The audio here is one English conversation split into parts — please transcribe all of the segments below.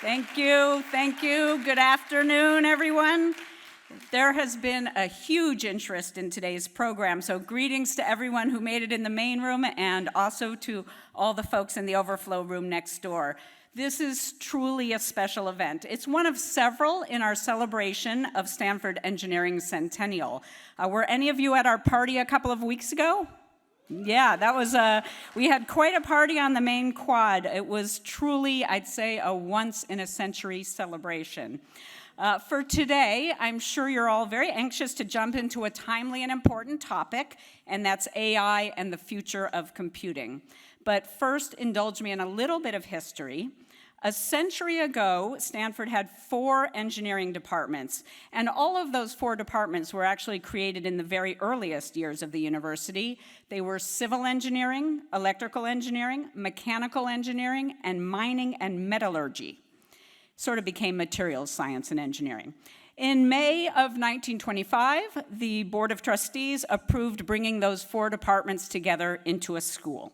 Thank you, thank you. Good afternoon, everyone. There has been a huge interest in today's program, so greetings to everyone who made it in the main room and also to all the folks in the overflow room next door. This is truly a special event. It's one of several in our celebration of Stanford Engineering Centennial. Were any of you at our party a couple of weeks ago? Yeah, that was we had quite a party on the main quad. It was truly, I'd say, a once-in-a-century celebration. For today, I'm sure you're all very anxious to jump into a timely and important topic, and that's AI and the future of computing. But first, indulge me in a little bit of history. A century ago, Stanford had 4 engineering departments, and all of those 4 departments were actually created in the very earliest years of the university. They were civil engineering, electrical engineering, mechanical engineering, and mining and metallurgy. Sort of became materials science and engineering. In May of 1925, the Board of Trustees approved bringing those 4 departments together into a school.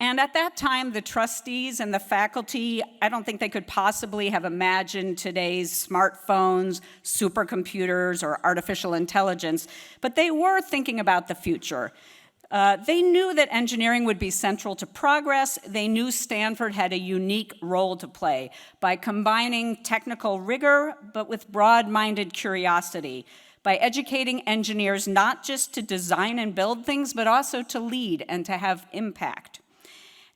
And at that time, the trustees and the faculty, I don't think they could possibly have imagined today's smartphones, supercomputers, or artificial intelligence, but they were thinking about the future. They knew that engineering would be central to progress. They knew Stanford had a unique role to play by combining technical rigor, but with broad-minded curiosity, by educating engineers not just to design and build things, but also to lead and to have impact.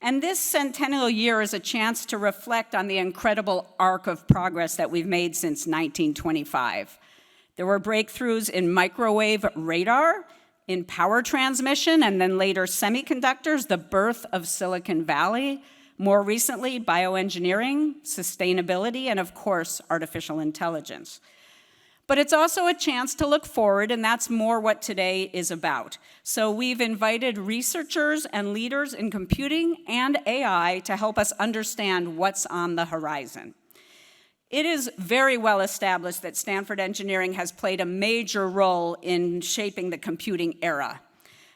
And this centennial year is a chance to reflect on the incredible arc of progress that we've made since 1925. There were breakthroughs in microwave radar, in power transmission, and then later semiconductors, the birth of Silicon Valley, more recently bioengineering, sustainability, and of course, artificial intelligence. But it's also a chance to look forward, and that's more what today is about. So we've invited researchers and leaders in computing and AI to help us understand what's on the horizon. It is very well established that Stanford Engineering has played a major role in shaping the computing era.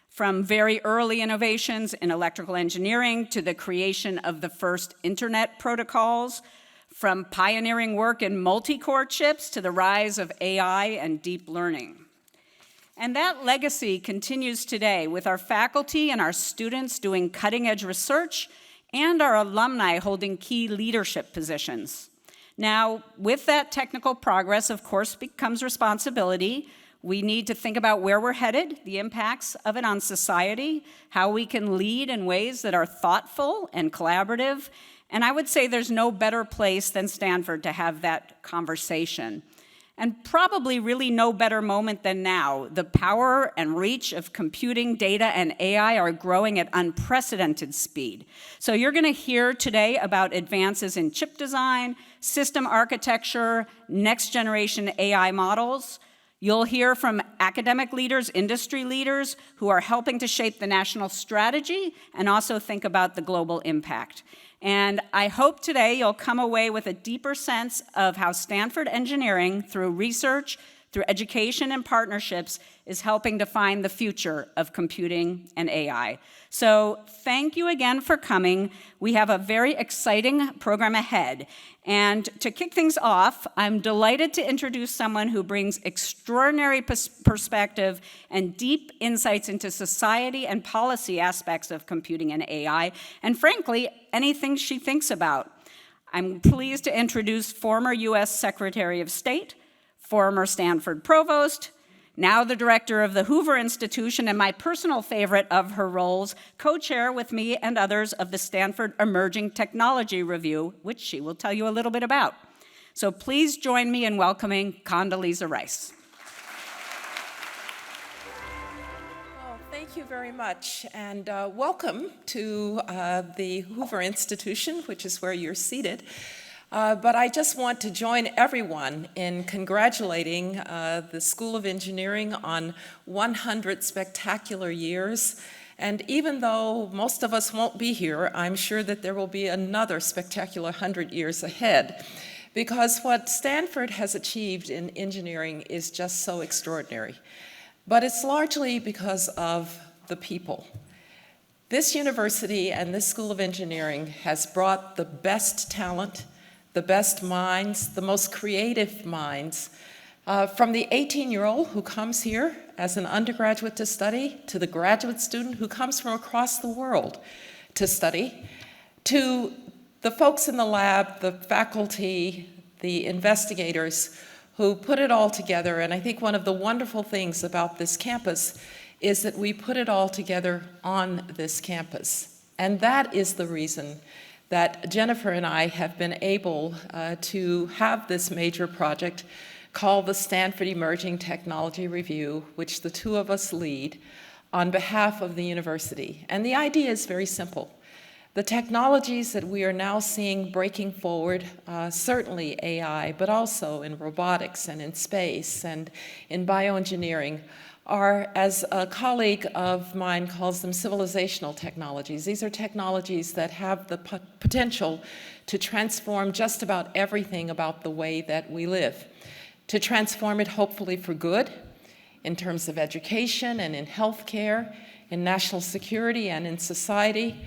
From very early innovations in electrical engineering to the creation of the first internet protocols, from pioneering work in multi-core chips to the rise of AI and deep learning. And that legacy continues today with our faculty and our students doing cutting-edge research and our alumni holding key leadership positions. Now, with that technical progress, of course, becomes responsibility. We need to think about where we're headed, the impacts of it on society, how we can lead in ways that are thoughtful and collaborative. And I would say there's no better place than Stanford to have that conversation. And probably really no better moment than now. The power and reach of computing, data, and AI are growing at unprecedented speed. So you're going to hear today about advances in chip design, system architecture, next-generation AI models. You'll hear from academic leaders, industry leaders who are helping to shape the national strategy and also think about the global impact. And I hope today you'll come away with a deeper sense of how Stanford Engineering, through research, through education and partnerships, is helping define the future of computing and AI. So thank you again for coming. We have a very exciting program ahead. And to kick things off, I'm delighted to introduce someone who brings extraordinary perspective and deep insights into society and policy aspects of computing and AI, and frankly, anything she thinks about. I'm pleased to introduce former US Secretary of State, former Stanford Provost, now the director of the Hoover Institution, and my personal favorite of her roles, co-chair with me and others of the Stanford Emerging Technology Review, which she will tell you a little bit about. So please join me in welcoming Condoleezza Rice. Well, thank you very much, and welcome to the Hoover Institution, which is where you're seated. But I just want to join everyone in congratulating the School of Engineering on 100 spectacular years. And even though most of us won't be here, I'm sure that there will be another spectacular 100 years ahead. Because what Stanford has achieved in engineering is just so extraordinary. But it's largely because of the people. This university and this School of Engineering has brought the best talent, the best minds, the most creative minds, from the 18-year-old who comes here as an undergraduate to study, to the graduate student who comes from across the world to study, to the folks in the lab, the faculty, the investigators who put it all together. And I think one of the wonderful things about this campus is that we put it all together on this campus. And that is the reason that Jennifer and I have been able to have this major project called the Stanford Emerging Technology Review, which the two of us lead on behalf of the university. And the idea is very simple. The technologies that we are now seeing breaking forward, certainly AI, but also in robotics and in space and in bioengineering, are, as a colleague of mine calls them, civilizational technologies. These are technologies that have the potential to transform just about everything about the way that we live, to transform it hopefully for good in terms of education and in healthcare, in national security and in society.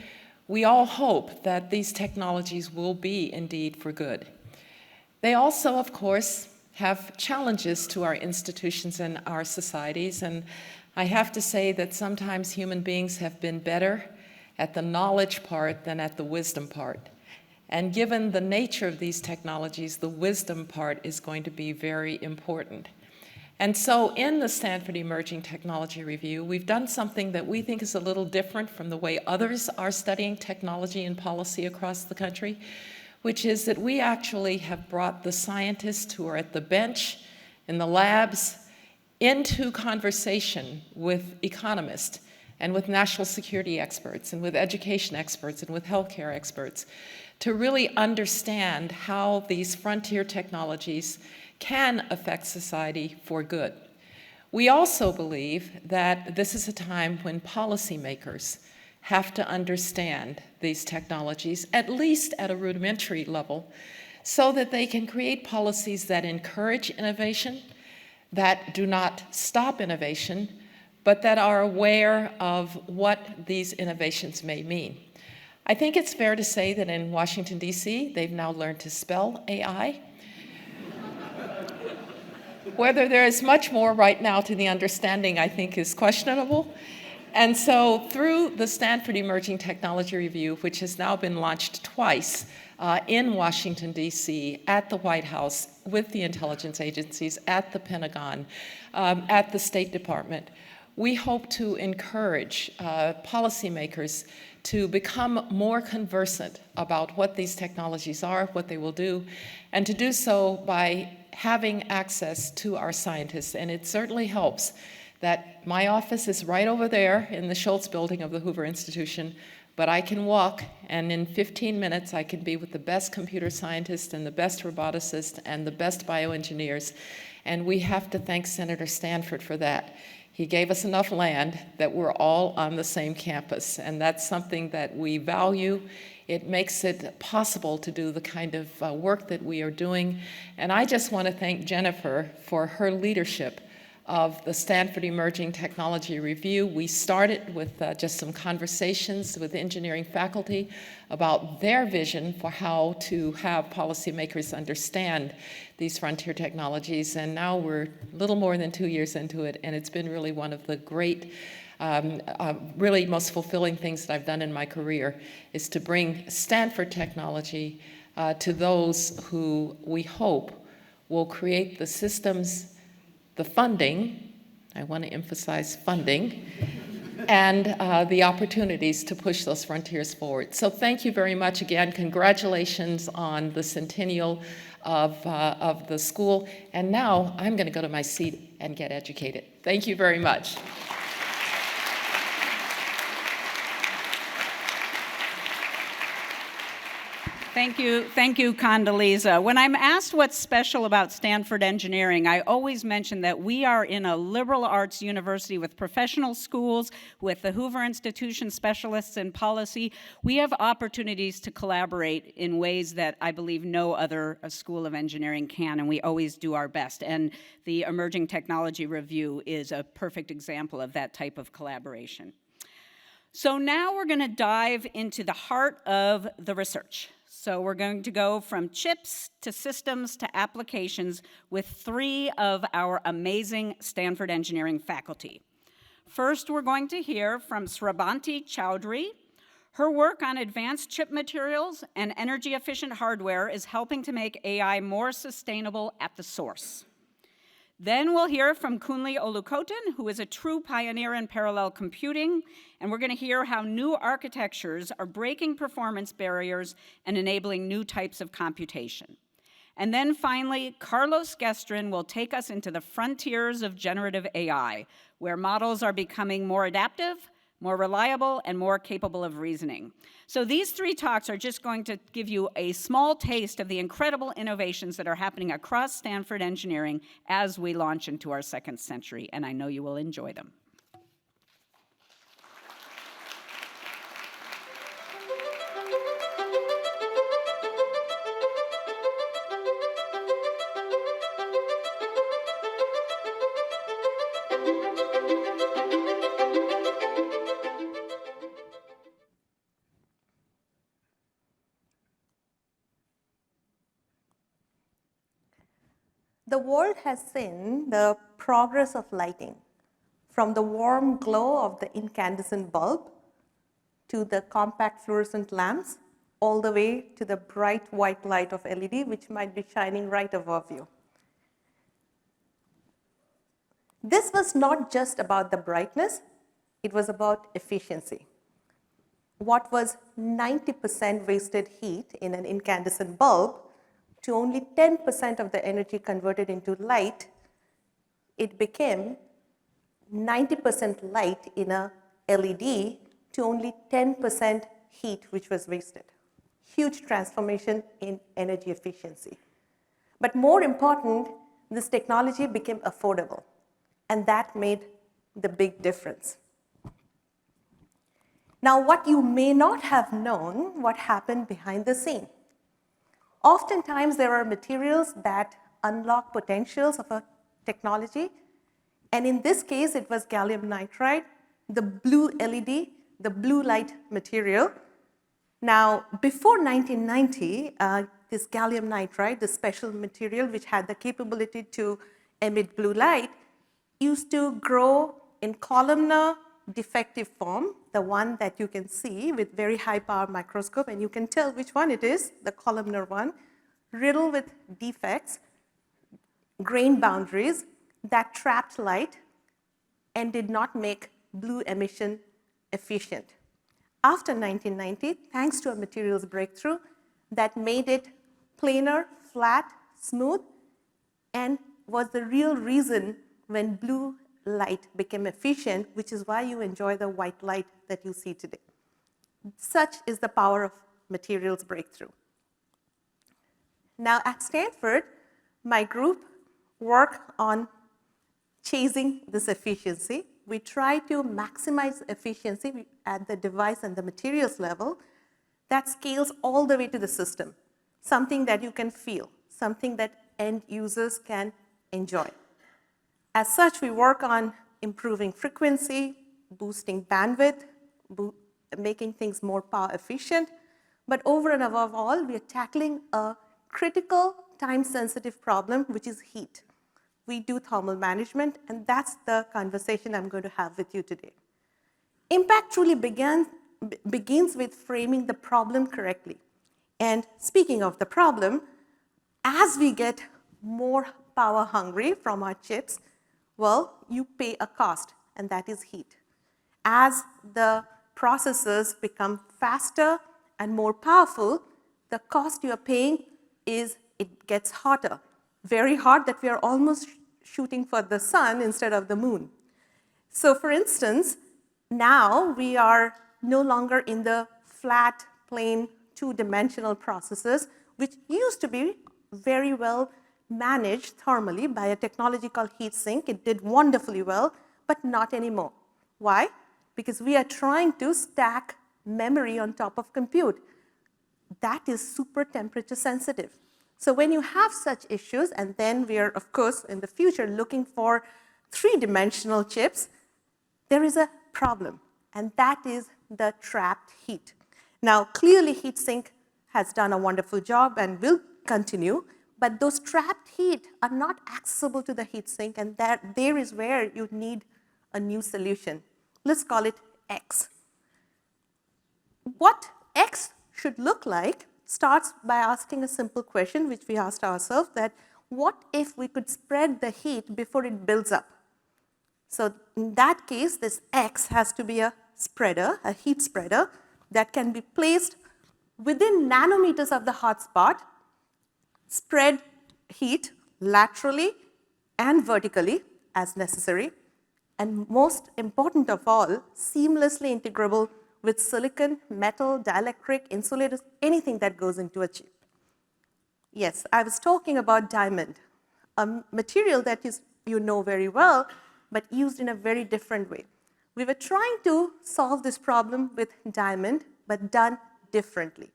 We all hope that these technologies will be indeed for good. They also, of course, have challenges to our institutions and our societies, and I have to say that sometimes human beings have been better at the knowledge part than at the wisdom part. And given the nature of these technologies, the wisdom part is going to be very important. And so in the Stanford Emerging Technology Review, we've done something that we think is a little different from the way others are studying technology and policy across the country, which is that we actually have brought the scientists who are at the bench, in the labs, into conversation with economists and with national security experts and with education experts and with healthcare experts to really understand how these frontier technologies can affect society for good. We also believe that this is a time when policymakers have to understand these technologies, at least at a rudimentary level, so that they can create policies that encourage innovation, that do not stop innovation, but that are aware of what these innovations may mean. I think it's fair to say that in Washington, D.C., they've now learned to spell AI. Whether there is much more right now to the understanding, I think, is questionable. And so through the Stanford Emerging Technology Review, which has now been launched twice in Washington, D.C., at the White House, with the intelligence agencies, at the Pentagon, at the State Department, we hope to encourage policymakers to become more conversant about what these technologies are, what they will do, and to do so by having access to our scientists. And it certainly helps that my office is right over there in the Schultz building of the Hoover Institution, but I can walk, and in 15 minutes I can be with the best computer scientists and the best roboticists and the best bioengineers, and we have to thank Senator Stanford for that. He gave us enough land that we're all on the same campus, and that's something that we value. It makes it possible to do the kind of work that we are doing, and I just want to thank Jennifer for her leadership of the Stanford Emerging Technology Review. We started with just some conversations with engineering faculty about their vision for how to have policymakers understand these frontier technologies, and now we're a little more than 2 years into it, and it's been really one of the great, really most fulfilling things that I've done in my career, is to bring Stanford technology to those who we hope will create the systems, the funding, I want to emphasize funding, and the opportunities to push those frontiers forward. So thank you very much again. Congratulations on the centennial of the school. And now I'm going to go to my seat and get educated. Thank you very much. Thank you, Condoleezza. When I'm asked what's special about Stanford Engineering, I always mention that we are in a liberal arts university with professional schools, with the Hoover Institution specialists in policy. We have opportunities to collaborate in ways that I believe no other school of engineering can, and we always do our best. And the Emerging Technology Review is a perfect example of that type of collaboration. So now we're going to dive into the heart of the research. So we're going to go from chips to systems to applications with 3 of our amazing Stanford Engineering faculty. First, we're going to hear from Srabanti Chowdhury. Her work on advanced chip materials and energy-efficient hardware is helping to make AI more sustainable at the source. Then we'll hear from Kunle Olukotun, who is a true pioneer in parallel computing, and we're going to hear how new architectures are breaking performance barriers and enabling new types of computation. And then finally, Carlos Guestrin will take us into the frontiers of generative AI, where models are becoming more adaptive, more reliable, and more capable of reasoning. So these 3 talks are just going to give you a small taste of the incredible innovations that are happening across Stanford Engineering as we launch into our 2nd century, and I know you will enjoy them. The world has seen the progress of lighting, from the warm glow of the incandescent bulb to the compact fluorescent lamps, all the way to the bright white light of LED, which might be shining right above you. This was not just about the brightness, it was about efficiency. What was 90% wasted heat in an incandescent bulb to only 10% of the energy converted into light, it became 90% light in a LED to only 10% heat which was wasted. Huge transformation in energy efficiency. But more important, this technology became affordable, and that made the big difference. Now, what you may not have known, what happened behind the scene. Oftentimes, there are materials that unlock potentials of a technology, and in this case, it was gallium nitride, the blue LED, the blue light material. Now, before 1990, this gallium nitride, the special material which had the capability to emit blue light, used to grow in columnar defective form, the one that you can see with very high power microscope, and you can tell which one it is, the columnar one, riddled with defects, grain boundaries that trapped light and did not make blue emission efficient. After 1990, thanks to a materials breakthrough that made it planar, flat, smooth, and was the real reason when blue light became efficient, which is why you enjoy the white light that you see today. Such is the power of materials breakthrough. Now at Stanford, my group worked on chasing this efficiency. We try to maximize efficiency at the device and the materials level that scales all the way to the system, something that you can feel, something that end users can enjoy. As such, we work on improving frequency, boosting bandwidth, making things more power efficient. But over and above all, we are tackling a critical time-sensitive problem, which is heat. We do thermal management, and that's the conversation I'm going to have with you today. Impact truly begins with framing the problem correctly. And speaking of the problem, as we get more power hungry from our chips, well, you pay a cost, and that is heat. As the processors become faster and more powerful, the cost you are paying is it gets hotter. Very hot that we are almost shooting for the sun instead of the moon. So for instance, now we are no longer in the flat, plain, two-dimensional processors, which used to be very well managed thermally by a technology called heat sink. It did wonderfully well, but not anymore. Why? Because we are trying to stack memory on top of compute. That is super temperature sensitive. So when you have such issues, and then we are, of course, in the future looking for three-dimensional chips, there is a problem, and that is the trapped heat. Now, clearly, heat sink has done a wonderful job and will continue, but those trapped heat are not accessible to the heat sink, and there is where you need a new solution. Let's call it X. What X should look like starts by asking a simple question, which we asked ourselves, that what if we could spread the heat before it builds up? So in that case, this X has to be a spreader, a heat spreader, that can be placed within nanometers of the hotspot, spread heat laterally and vertically as necessary, and most important of all, seamlessly integrable with silicon, metal, dielectric, insulators, anything that goes into a chip. Yes, I was talking about diamond, a material that you know very well, but used in a very different way. We were trying to solve this problem with diamond, but done differently.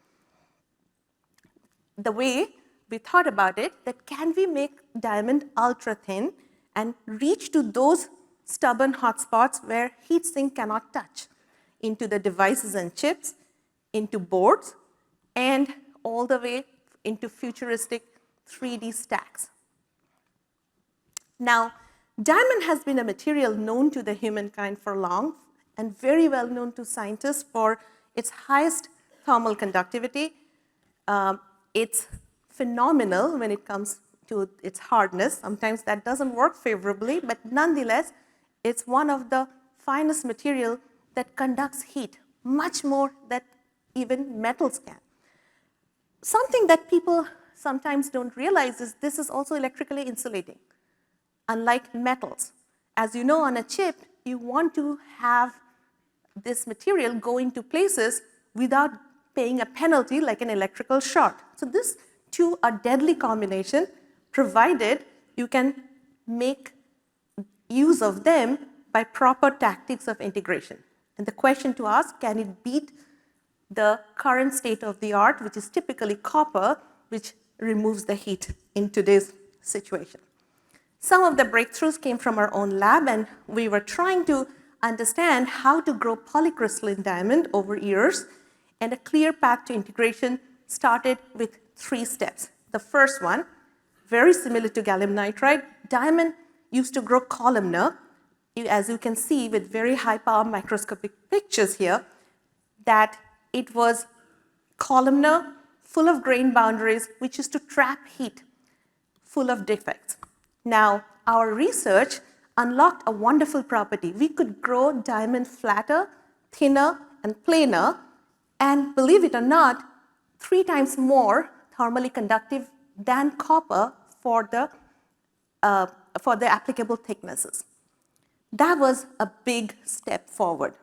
The way we thought about it, that can we make diamond ultra thin and reach to those stubborn hotspots where heat sink cannot touch, into the devices and chips, into boards, and all the way into futuristic 3D stacks. Now, diamond has been a material known to the humankind for long and very well known to scientists for its highest thermal conductivity. It's phenomenal when it comes to its hardness. Sometimes that doesn't work favorably, but nonetheless, it's one of the finest material that conducts heat, much more than even metals can. Something that people sometimes don't realize is this is also electrically insulating, unlike metals. As you know, on a chip, you want to have this material go into places without paying a penalty like an electrical short. So these two are deadly combination, provided you can make use of them by proper tactics of integration. And the question to ask, can it beat the current state of the art, which is typically copper, which removes the heat in today's situation? Some of the breakthroughs came from our own lab, and we were trying to understand how to grow polycrystalline diamond over years, and a clear path to integration started with 3 steps. The first one, very similar to gallium nitride, diamond used to grow columnar, as you can see with very high power microscopic pictures here, that it was columnar, full of grain boundaries, which is to trap heat, full of defects. Now, our research unlocked a wonderful property. We could grow diamond flatter, thinner, and planar, and believe it or not, 3 times more thermally conductive than copper for the applicable thicknesses. That was a big step forward.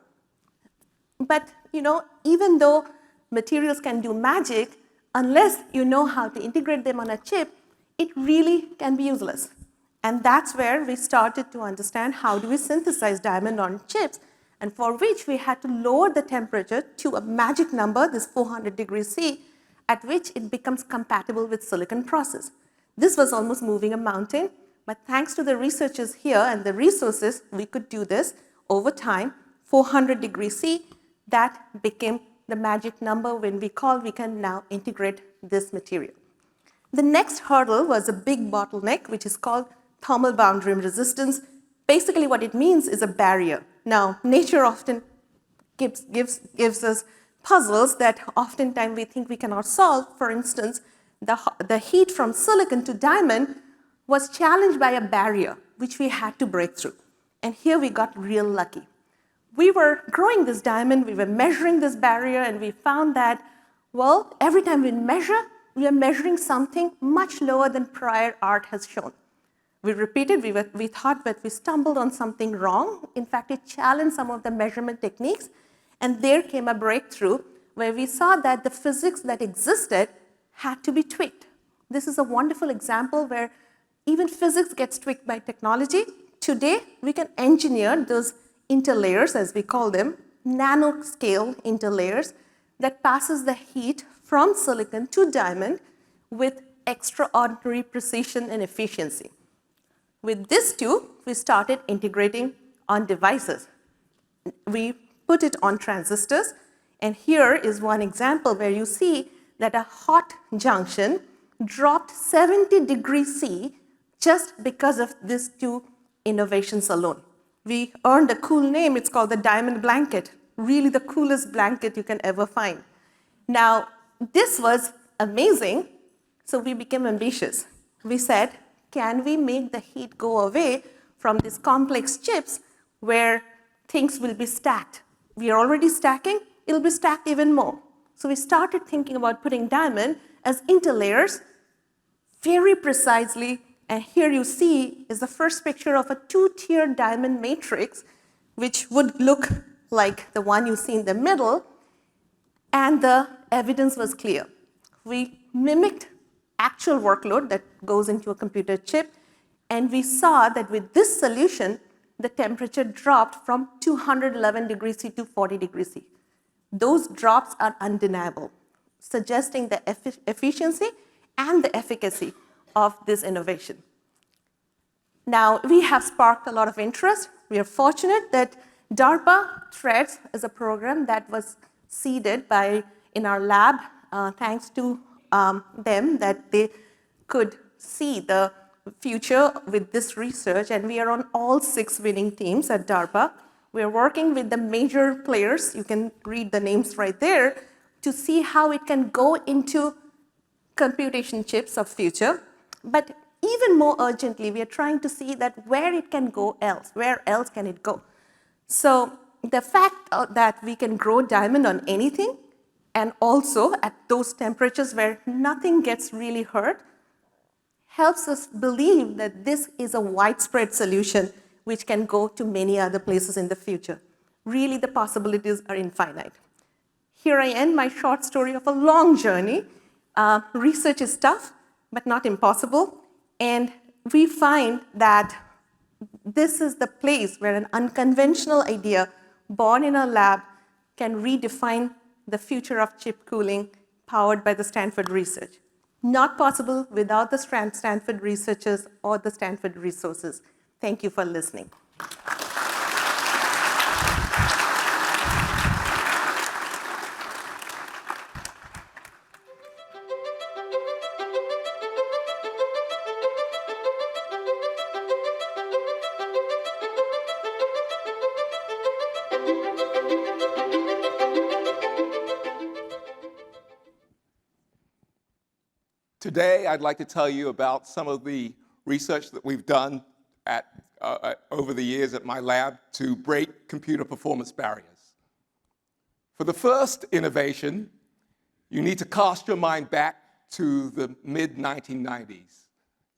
But even though materials can do magic, unless you know how to integrate them on a chip, it really can be useless. And that's where we started to understand how do we synthesize diamond on chips, and for which we had to lower the temperature to a magic number, this 400 degrees C, at which it becomes compatible with silicon process. This was almost moving a mountain, but thanks to the researchers here and the resources, we could do this over time. 400 degrees C, that became the magic number when we can now integrate this material. The next hurdle was a big bottleneck, which is called thermal boundary resistance. Basically, what it means is a barrier. Now, nature often gives us puzzles that oftentimes we think we cannot solve. For instance, the heat from silicon to diamond was challenged by a barrier, which we had to break through. And here we got real lucky. We were growing this diamond, we were measuring this barrier, and we found that, well, every time we measure, we are measuring something much lower than prior art has shown. We repeated, we thought that we stumbled on something wrong. In fact, it challenged some of the measurement techniques, and there came a breakthrough where we saw that the physics that existed had to be tweaked. This is a wonderful example where even physics gets tweaked by technology. Today, we can engineer those interlayers, as we call them, nanoscale interlayers, that passes the heat from silicon to diamond with extraordinary precision and efficiency. With this too, we started integrating on devices. We put it on transistors, and here is one example where you see that a hot junction dropped 70 degrees C just because of these two innovations alone. We earned a cool name. It's called the diamond blanket, really the coolest blanket you can ever find. Now, this was amazing, so we became ambitious. We said, can we make the heat go away from these complex chips where things will be stacked? We are already stacking, it'll be stacked even more. So we started thinking about putting diamond as interlayers very precisely, and here you see is the first picture of a two-tier diamond matrix, which would look like the one you see in the middle, and the evidence was clear. We mimicked actual workload that goes into a computer chip, and we saw that with this solution, the temperature dropped from 211 degrees C to 40 degrees C. Those drops are undeniable, suggesting the efficiency and the efficacy of this innovation. Now, we have sparked a lot of interest. We are fortunate that DARPA Threads is a program that was seeded in our lab, thanks to them, that they could see the future with this research, and we are on all 6 winning teams at DARPA. We are working with the major players, you can read the names right there, to see how it can go into computation chips of future. But even more urgently, we are trying to see that where it can go else, where else can it go? So the fact that we can grow diamond on anything, and also at those temperatures where nothing gets really hurt, helps us believe that this is a widespread solution which can go to many other places in the future. Really, the possibilities are infinite. Here I end my short story of a long journey. Research is tough, but not impossible. And we find that this is the place where an unconventional idea born in a lab can redefine the future of chip cooling powered by the Stanford research. Not possible without the Stanford researchers or the Stanford resources. Thank you for listening. Today, I'd like to tell you about some of the research that we've done over the years at my lab to break computer performance barriers. For the first innovation, you need to cast your mind back to the mid-1990s.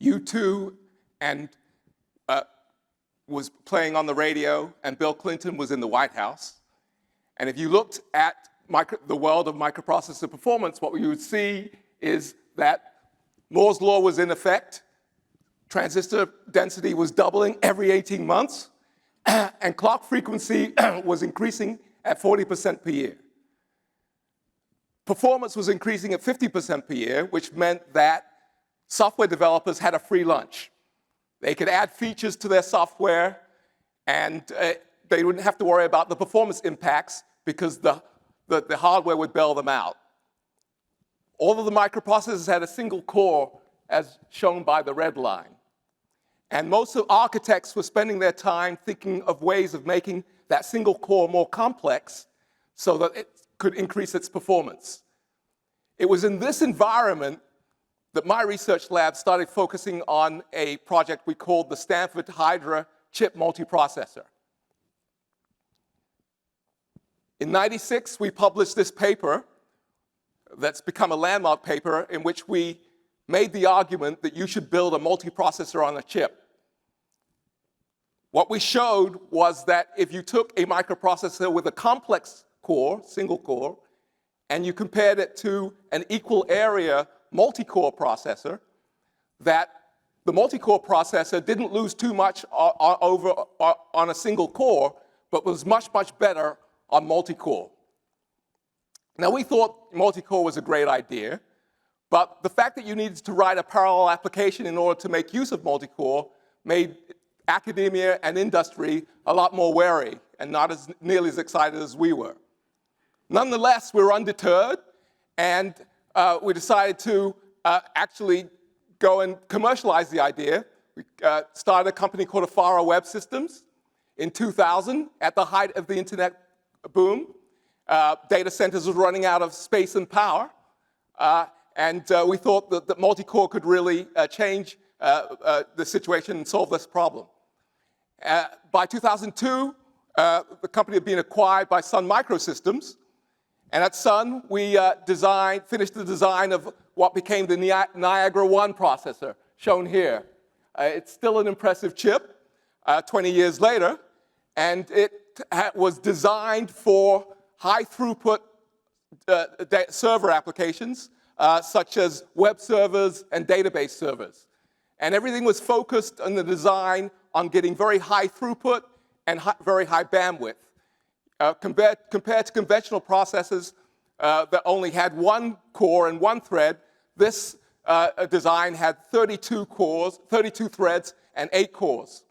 U2 was playing on the radio, and Bill Clinton was in the White House. And if you looked at the world of microprocessor performance, what you would see is that Moore's law was in effect, transistor density was doubling every 18 months, and clock frequency was increasing at 40% per year. Performance was increasing at 50% per year, which meant that software developers had a free lunch. They could add features to their software, and they wouldn't have to worry about the performance impacts because the hardware would bail them out. All of the microprocessors had a single core, as shown by the red line. And most of architects were spending their time thinking of ways of making that single core more complex so that it could increase its performance. It was in this environment that my research lab started focusing on a project we called the Stanford Hydra chip multiprocessor. In '96, we published this paper that's become a landmark paper in which we made the argument that you should build a multiprocessor on a chip. What we showed was that if you took a microprocessor with a complex core, single core, and you compared it to an equal area multi-core processor, that the multi-core processor didn't lose too much on a single core, but was much, much better on multi-core. Now, we thought multi-core was a great idea, but the fact that you needed to write a parallel application in order to make use of multi-core made academia and industry a lot more wary and not nearly as excited as we were. Nonetheless, we were undeterred, and we decided to actually go and commercialize the idea. We started a company called Afara Web Systems in 2000 at the height of the internet boom. Data centers were running out of space and power. And we thought that multi-core could really change the situation and solve this problem. By 2002, the company had been acquired by Sun Microsystems. And at Sun, we finished the design of what became the Niagara 1 processor, shown here. It's still an impressive chip 20 years later. And it was designed for high throughput server applications, such as web servers and database servers. And everything was focused on the design on getting very high throughput and very high bandwidth. Compared to conventional processors that only had one core and one thread, this design had 32 threads, and 8 cores.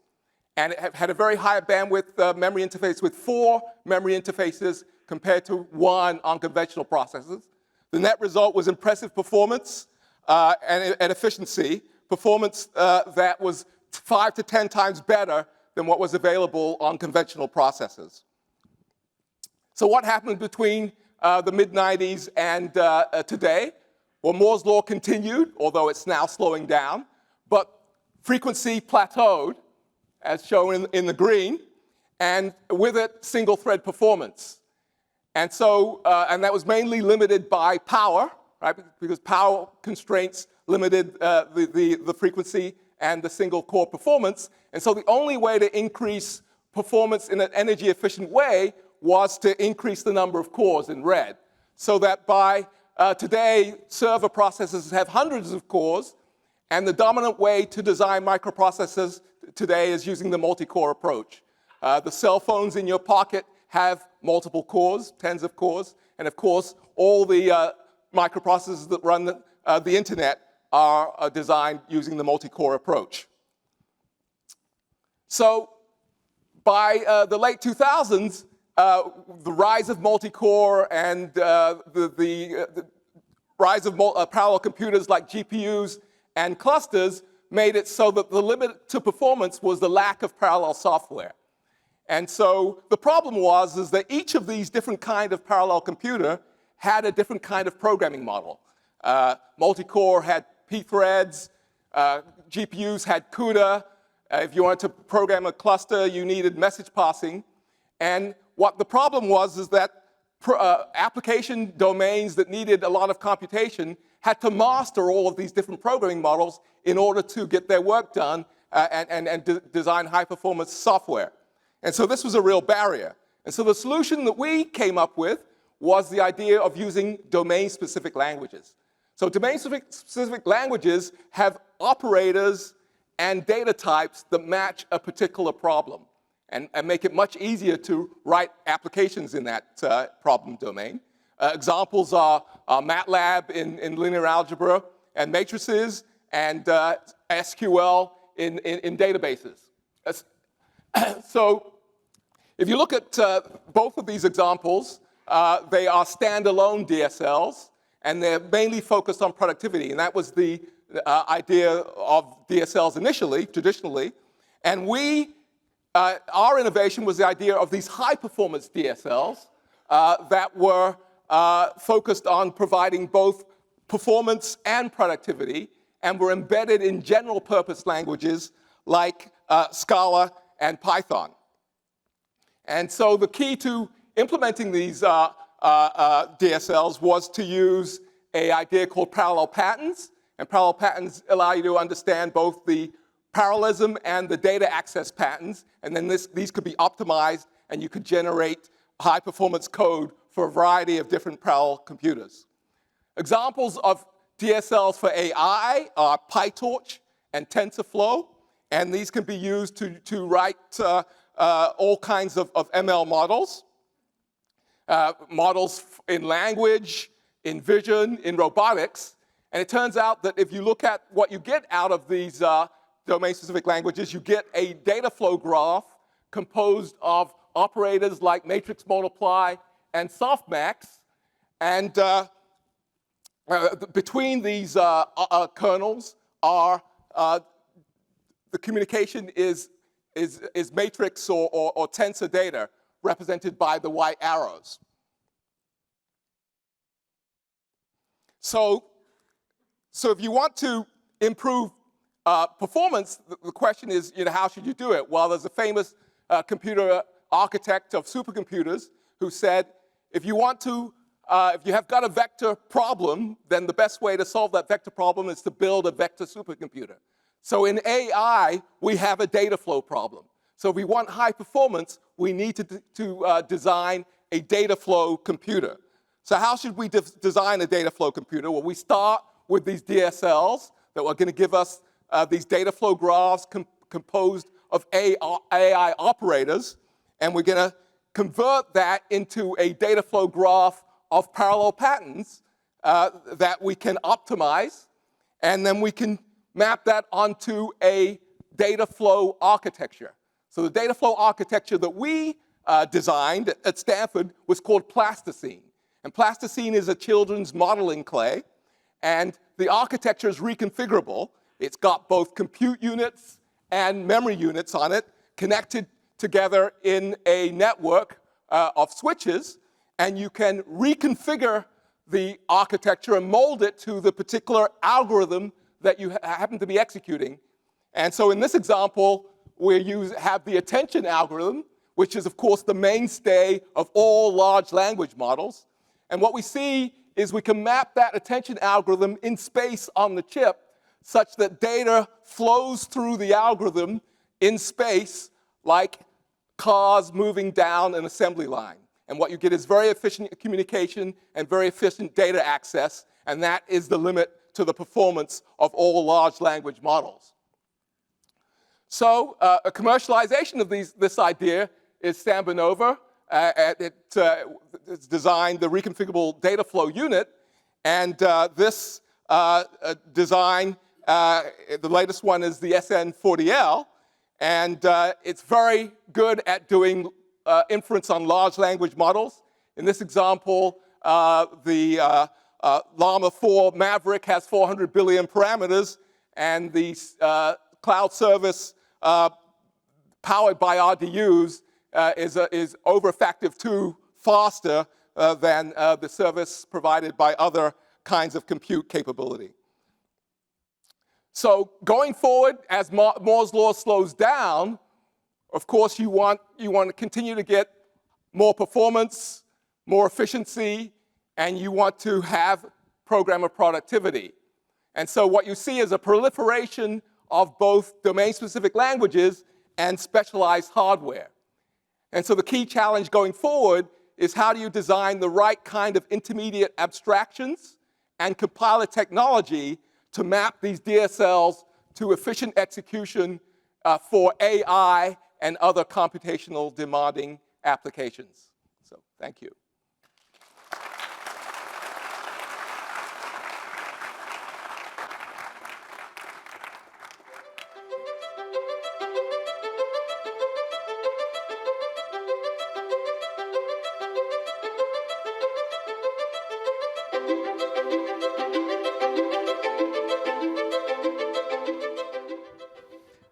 And it had a very high bandwidth memory interface with 4 memory interfaces compared to 1 on conventional processors. The net result was impressive performance and efficiency, performance that was 5 to 10 times better than what was available on conventional processors. So what happened between the mid-90s and today? Well, Moore's law continued, although it's now slowing down, but frequency plateaued, as shown in the green, and with it, single-thread performance. And so, and that was mainly limited by power, right? Because power constraints limited the frequency and the single-core performance. And so the only way to increase performance in an energy-efficient way was to increase the number of cores in red. So that by today, server processors have hundreds of cores, and the dominant way to design microprocessors today is using the multi-core approach. The cell phones in your pocket have multiple cores, tens of cores, and of course, all the microprocessors that run the internet are designed using the multi-core approach. So by the late 2000s, the rise of multi-core and the rise of parallel computers like GPUs and clusters made it so that the limit to performance was the lack of parallel software. And so the problem is that each of these different kind of parallel computer had a different kind of programming model. Multi-core had p-threads, GPUs had CUDA. If you wanted to program a cluster, you needed message passing. And what the problem is that application domains that needed a lot of computation had to master all of these different programming models in order to get their work done and design high-performance software. And so this was a real barrier. And so the solution that we came up with was the idea of using domain-specific languages. So domain-specific languages have operators and data types that match a particular problem and make it much easier to write applications in that problem domain. Examples are MATLAB in linear algebra and matrices, and SQL in databases. So if you look at both of these examples, they are standalone DSLs, and they're mainly focused on productivity. And that was the idea of DSLs initially, traditionally. And our innovation was the idea of these high-performance DSLs that were focused on providing both performance and productivity, and were embedded in general-purpose languages like Scala and Python. And so the key to implementing these DSLs was to use an idea called parallel patterns. And parallel patterns allow you to understand both the parallelism and the data access patterns. And then these could be optimized, and you could generate high-performance code for a variety of different parallel computers. Examples of DSLs for AI are PyTorch and TensorFlow. And these can be used to write all kinds of ML models. Models in language, in vision, in robotics. And it turns out that if you look at what you get out of these domain-specific languages, you get a data flow graph composed of operators like matrix multiply and softmax. And between these kernels are the communication is matrix or tensor data represented by the white arrows. So if you want to improve performance, the question is, how should you do it? Well, there's a famous computer architect of supercomputers who said, if you have got a vector problem, then the best way to solve that vector problem is to build a vector supercomputer. So in AI, we have a data flow problem. So if we want high performance, we need to design a data flow computer. So how should we design a data flow computer? Well, we start with these DSLs that are going to give us these data flow graphs composed of AI operators, and we're going to convert that into a data flow graph of parallel patterns that we can optimize, and then we can map that onto a data flow architecture. So the data flow architecture that we designed at Stanford was called plasticine. And plasticine is a children's modeling clay, and the architecture is reconfigurable. It's got both compute units and memory units on it, connected together in a network of switches, and you can reconfigure the architecture and mold it to the particular algorithm that you happen to be executing. And so in this example, we have the attention algorithm, which is, of course, the mainstay of all large language models. And what we see is we can map that attention algorithm in space on the chip such that data flows through the algorithm in space like cars moving down an assembly line. And what you get is very efficient communication and very efficient data access, and that is the limit to the performance of all large language models. So a commercialization of this idea is Sambonova. It's designed the reconfigurable data flow unit, and this design, the latest one is the SN40L, and it's very good at doing inference on large language models. In this example, the Llama 4 Maverick has 400 billion parameters, and the cloud service powered by RDUs is over a factor of 2 faster than the service provided by other kinds of compute capability. So going forward, as Moore's law slows down, of course you want to continue to get more performance, more efficiency, and you want to have programmer productivity. And so what you see is a proliferation of both domain-specific languages and specialized hardware. And so the key challenge going forward is how do you design the right kind of intermediate abstractions and compiler technology to map these DSLs to efficient execution for AI and other computational demanding applications. So thank you.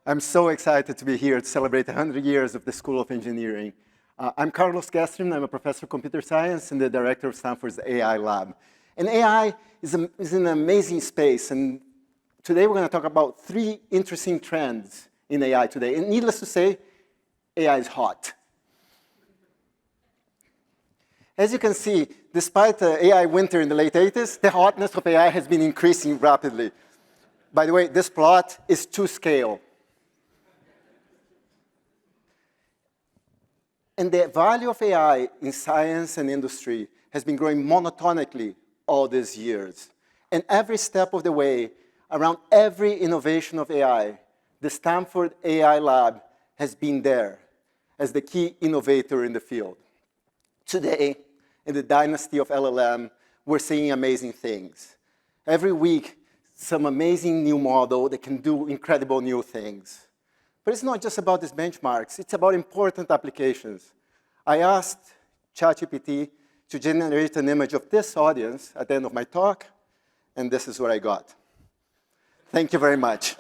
I'm so excited to be here to celebrate 100 years of the School of Engineering. I'm Carlos Guestrin. I'm a professor of computer science and the director of Stanford's AI lab. And AI is an amazing space. And today we're going to talk about 3 interesting trends in AI today. And needless to say, AI is hot. As you can see, despite the AI winter in the late 80s, the hotness of AI has been increasing rapidly. By the way, this plot is to scale. And the value of AI in science and industry has been growing monotonically all these years. And every step of the way, around every innovation of AI, the Stanford AI Lab has been there as the key innovator in the field. Today, in the dynasty of LLM, we're seeing amazing things. Every week, some amazing new model that can do incredible new things. But it's not just about these benchmarks. It's about important applications. I asked ChatGPT to generate an image of this audience at the end of my talk, And this is what I got. Thank you very much.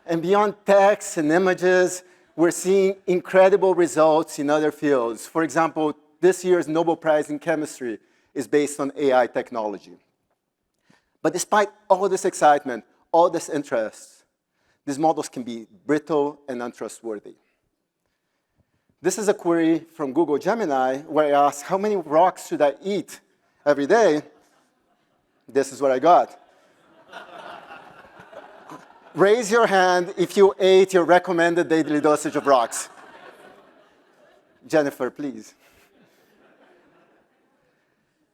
And beyond text and images, we're seeing incredible results in other fields. For example, this year's Nobel Prize in Chemistry is based on AI technology. But despite all this excitement, all this interest, these models can be brittle and untrustworthy. This is a query from Google Gemini where I asked, how many rocks should I eat every day? This is what I got. Raise your hand if you ate your recommended daily dosage of rocks. Jennifer, please.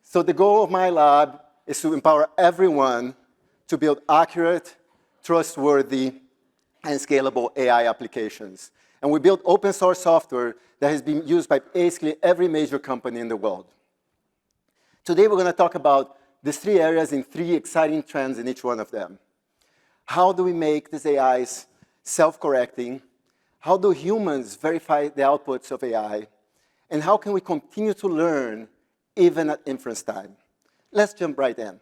So the goal of my lab is to empower everyone to build accurate, trustworthy, and scalable AI applications. And we build open source software that has been used by basically every major company in the world. Today we're going to talk about these three areas and three exciting trends in each one of them. How do we make these AIs self-correcting? How do humans verify the outputs of AI? And how can we continue to learn even at inference time? Let's jump right in.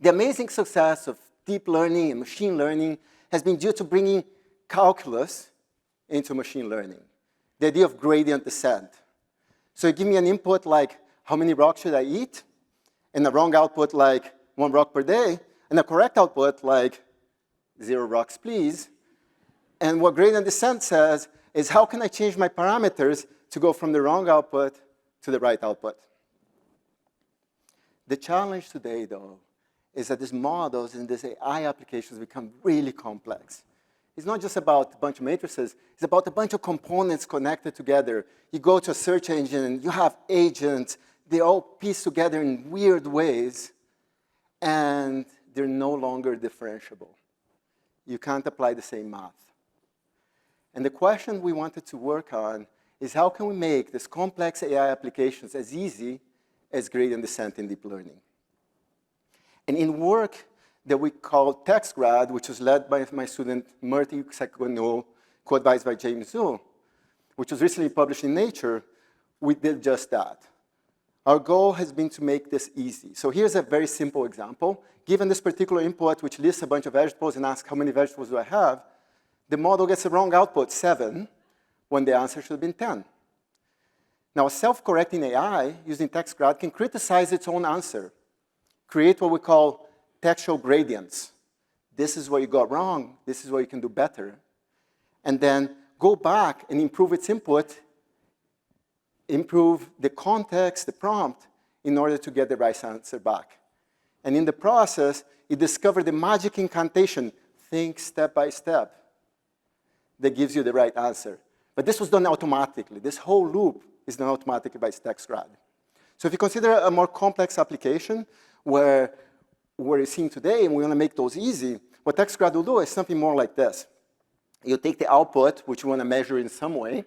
The amazing success of deep learning and machine learning has been due to bringing calculus into machine learning, the idea of gradient descent. So you give me an input like, how many rocks should I eat? And a wrong output like 1 rock per day, and a correct output like 0 rocks, please. And what gradient descent says is how can I change my parameters to go from the wrong output to the right output? The challenge today, though, is that these models and these AI applications become really complex. It's not just about a bunch of matrices. It's about a bunch of components connected together. You go to a search engine, you have agents. They all piece together in weird ways, and they're no longer differentiable. You can't apply the same math. And the question we wanted to work on is how can we make these complex AI applications as easy as gradient descent in deep learning? And in work that we call TextGrad, which was led by my student Murthy Sekunul, co-advised by James Zhu, which was recently published in Nature, we did just that. Our goal has been to make this easy. So here's a very simple example. Given this particular input, which lists a bunch of vegetables and asks how many vegetables do I have, the model gets a wrong output, 7, when the answer should have been 10. Now, a self-correcting AI using TextGrad can criticize its own answer, create what we call textual gradients. This is what you got wrong. This is what you can do better. And then go back and improve its input, improve the context, the prompt, in order to get the right answer back. And in the process, it discovered the magic incantation, think step by step, that gives you the right answer. But this was done automatically. This whole loop is done automatically by TextGrad. So if you consider a more complex application where we're seeing today and we want to make those easy, what TextGrad will do is something more like this. You take the output, which you want to measure in some way,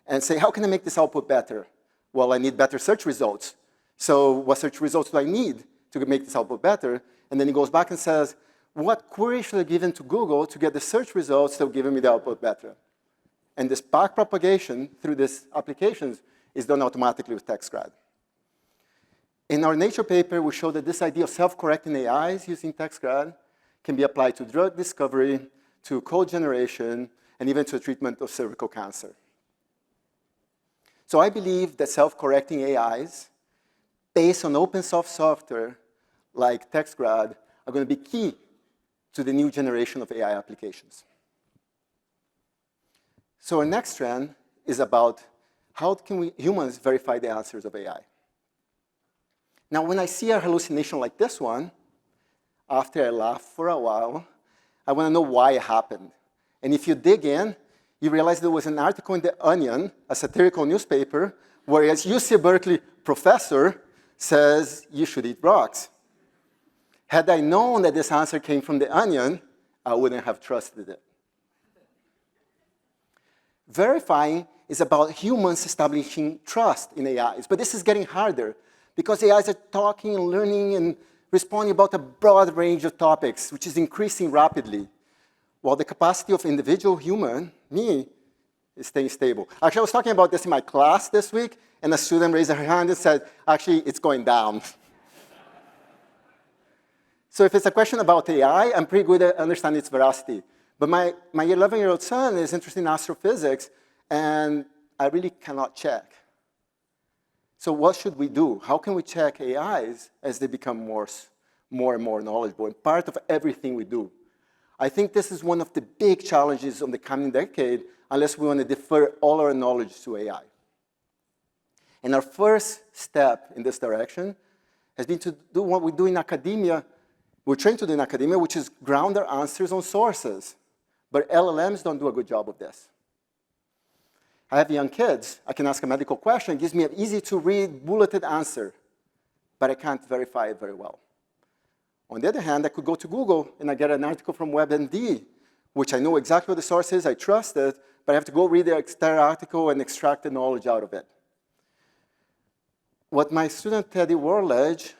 and say, how can I make this output better? Well, I need better search results. So what search results do I need to make this output better? And then it goes back and says, what query should I give into Google to get the search results that will give me the output better? And this back propagation through these applications is done automatically with TextGrad. In our Nature paper, we show that this idea of self-correcting AIs using TextGrad can be applied to drug discovery, to code generation, and even to the treatment of cervical cancer. So I believe that self-correcting AIs, based on open source software like TextGrad, are going to be key to the new generation of AI applications. So our next trend is about how can we humans verify the answers of AI. Now, when I see a hallucination like this one, after I laugh for a while, I want to know why it happened. And if you dig in, you realize there was an article in The Onion, a satirical newspaper, where a UC Berkeley professor says you should eat rocks. Had I known that this answer came from The Onion, I wouldn't have trusted it. Verifying is about humans establishing trust in AIs, but this is getting harder because AIs are talking and learning and responding about a broad range of topics, which is increasing rapidly, while the capacity of individual human, me, is staying stable. Actually, I was talking about this in my class this week, and a student raised her hand and said, actually, it's going down. So if it's a question about AI, I'm pretty good at understanding its veracity. But my 11-year-old son is interested in astrophysics, and I really cannot check. So what should we do? How can we check AIs as they become more and more knowledgeable and part of everything we do? I think this is one of the big challenges of the coming decade, unless we want to defer all our knowledge to AI. And our first step in this direction has been to do what we do in academia, we're trained to do in academia, which is ground our answers on sources. But LLMs don't do a good job of this. I have young kids. I can ask a medical question. It gives me an easy-to-read, bulleted answer. But I can't verify it very well. On the other hand, I could go to Google, and I get an article from WebMD, which I know exactly what the source is. I trust it. But I have to go read the entire article and extract the knowledge out of it. What my student Teddy Worledge,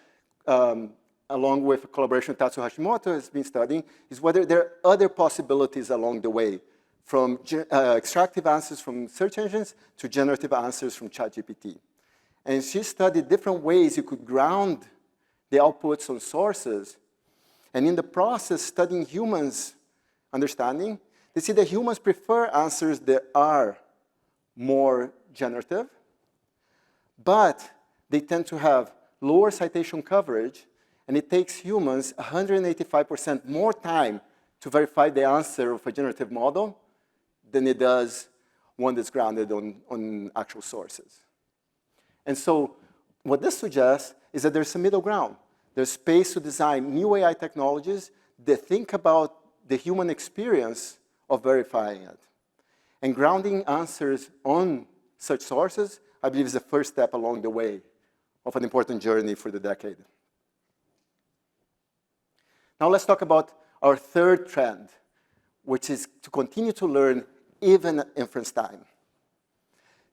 along with a collaboration with Tatsuo Hashimoto, has been studying is whether there are other possibilities along the way, from extractive answers from search engines to generative answers from ChatGPT. And she studied different ways you could ground the outputs on sources. And in the process, studying humans' understanding, they see that humans prefer answers that are more generative, but they tend to have lower citation coverage, and it takes humans 185% more time to verify the answer of a generative model than it does one that's grounded on actual sources. And so what this suggests is that there's a middle ground. There's space to design new AI technologies that think about the human experience of verifying it. And grounding answers on such sources, I believe, is the first step along the way of an important journey for the decade. Now let's talk about our third trend, which is to continue to learn even at inference time.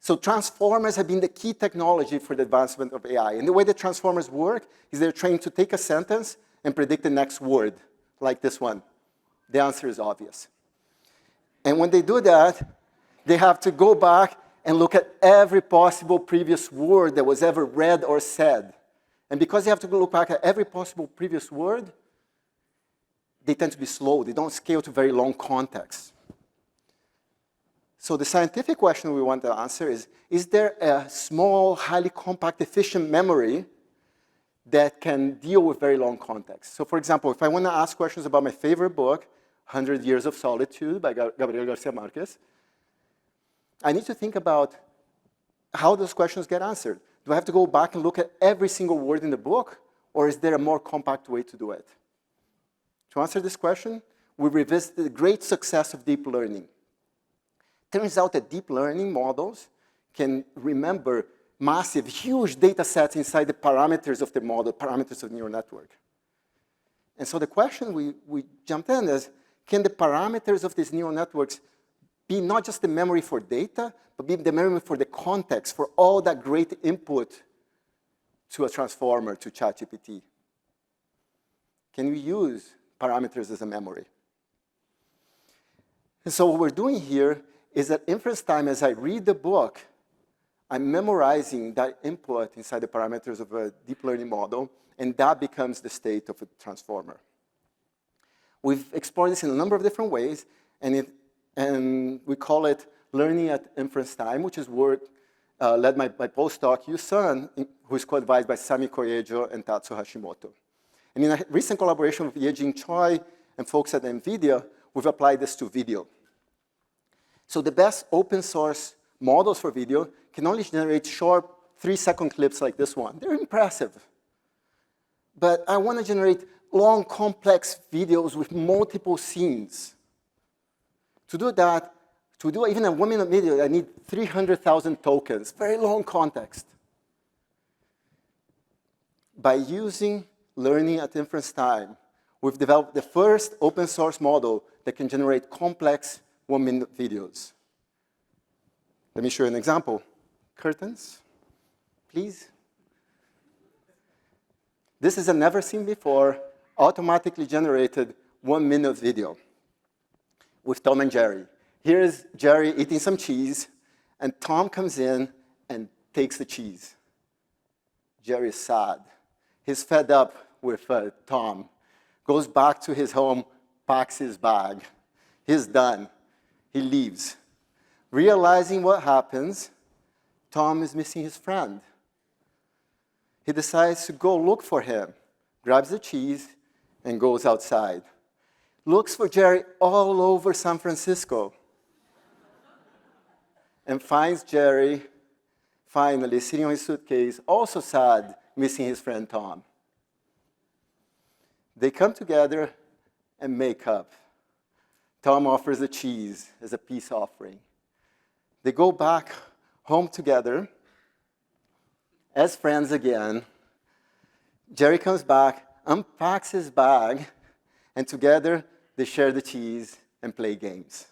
So transformers have been the key technology for the advancement of AI. And the way that transformers work is they're trained to take a sentence and predict the next word, like this one. The answer is obvious. And when they do that, they have to go back and look at every possible previous word that was ever read or said. And because they have to look back at every possible previous word, they tend to be slow. They don't scale to very long contexts. So the scientific question we want to answer is there a small, highly compact, efficient memory that can deal with very long context? So for example, if I want to ask questions about my favorite book, 100 Years of Solitude by Gabriel Garcia Marquez, I need to think about how those questions get answered. Do I have to go back and look at every single word in the book, or is there a more compact way to do it? To answer this question, we revisit the great success of deep learning. Turns out that deep learning models can remember massive, huge data sets inside the parameters of the model, parameters of the neural network. And so the question we jumped in is, can the parameters of these neural networks be not just the memory for data, but be the memory for the context, for all that great input to a transformer, to ChatGPT? Can we use parameters as a memory? And so what we're doing here is at inference time, as I read the book, I'm memorizing that input inside the parameters of a deep learning model, and that becomes the state of a transformer. We've explored this in a number of different ways, and we call it learning at inference time, which is work led by postdoc Yu Sun, who is co-advised by Sami Koyejo and Tatsuo Hashimoto. And in a recent collaboration with Yejing Choi and folks at NVIDIA, we've applied this to video. So the best open source models for video can only generate short 3-second clips like this one. They're impressive. But I want to generate long, complex videos with multiple scenes. To do that, to do even a 1-minute video, I need 300,000 tokens, very long context. By using learning at inference time, we've developed the first open source model that can generate complex 1-minute videos. Let me show you an example. Curtains, please. This is a never seen before, automatically generated 1-minute video with Tom and Jerry. Here is Jerry eating some cheese, and Tom comes in and takes the cheese. Jerry is sad. He's fed up with Tom. goes back to his home, packs his bag. He's done. He leaves. Realizing what happens, Tom is missing his friend. He decides to go look for him, grabs the cheese, and goes outside. Looks for Jerry all over San Francisco, and finds Jerry finally sitting on his suitcase, also sad, missing his friend Tom. They come together and make up. Tom offers the cheese as a peace offering. They go back home together as friends again. Jerry comes back, unpacks his bag, and together they share the cheese and play games.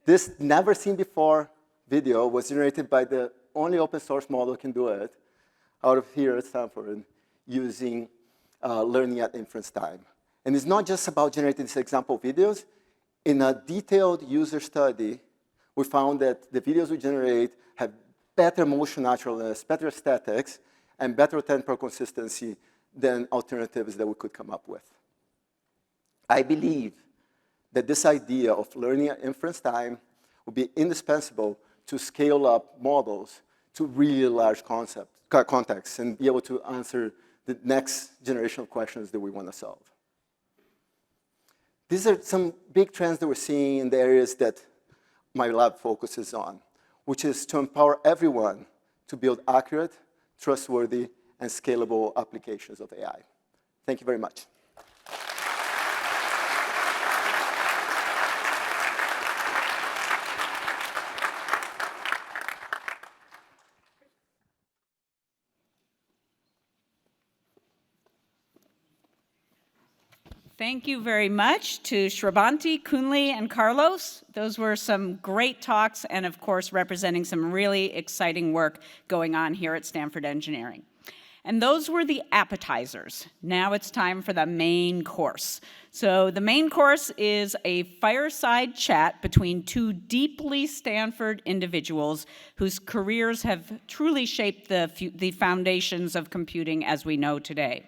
This never-seen-before video was generated by the only open source model that can do it out of here at Stanford using learning at inference time. And it's not just about generating these example videos. In a detailed user study, we found that the videos we generate have better motion naturalness, better aesthetics, and better temporal consistency than alternatives that we could come up with. I believe that this idea of learning at inference time will be indispensable to scale up models to really large contexts and be able to answer the next generation of questions that we want to solve. These are some big trends that we're seeing in the areas that my lab focuses on, which is to empower everyone to build accurate, trustworthy, and scalable applications of AI. Thank you very much. Thank you very much to Srabanti, Kunle, and Carlos. Those were some great talks and, of course, representing some really exciting work going on here at Stanford Engineering. And those were the appetizers. Now it's time for the main course. So the main course is a fireside chat between two deeply Stanford individuals whose careers have truly shaped the foundations of computing as we know today.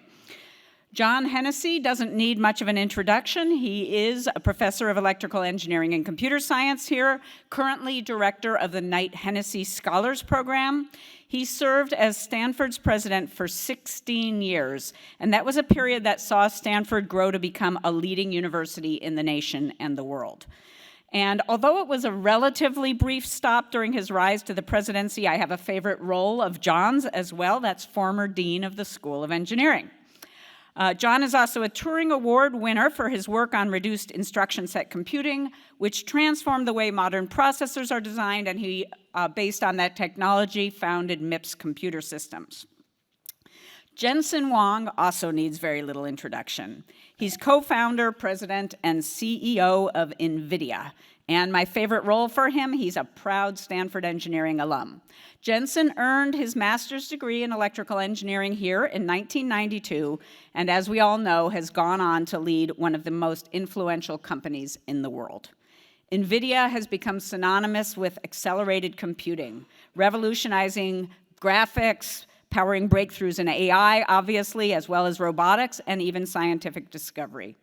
John Hennessy doesn't need much of an introduction. He is a professor of electrical engineering and computer science here, currently director of the Knight Hennessy Scholars Program. He served as Stanford's president for 16 years, and that was a period that saw Stanford grow to become a leading university in the nation and the world. And although it was a relatively brief stop during his rise to the presidency, I have a favorite role of John's as well. That's former dean of the School of Engineering. John is also a Turing Award winner for his work on reduced instruction set computing, which transformed the way modern processors are designed, and he, based on that technology, founded MIPS Computer Systems. Jensen Huang also needs very little introduction. He's co-founder, president, and CEO of NVIDIA. And my favorite role for him, he's a proud Stanford Engineering alum. Jensen earned his master's degree in electrical engineering here in 1992, and as we all know, has gone on to lead one of the most influential companies in the world. NVIDIA has become synonymous with accelerated computing, revolutionizing graphics, powering breakthroughs in AI, obviously, as well as robotics and even scientific discovery.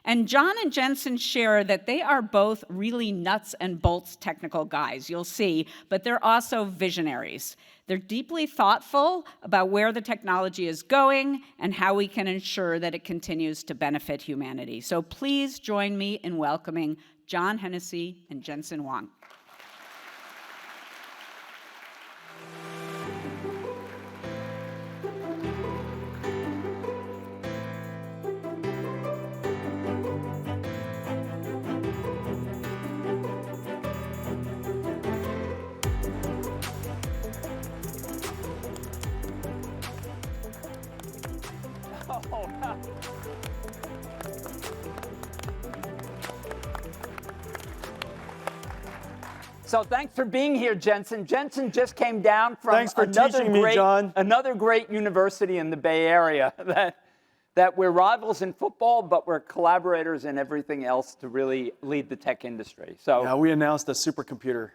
And John and Jensen share that they are both really nuts and bolts technical guys, you'll see, but they're also visionaries. They're deeply thoughtful about where the technology is going and how we can ensure that it continues to benefit humanity. So please join me in welcoming John Hennessy and Jensen Huang. So thanks for being here, Jensen. Jensen just came down from Thanks for teaching me, John. Another great university in the Bay Area that we're rivals in football, but we're collaborators in everything else to really lead the tech industry. So Yeah, we announced a supercomputer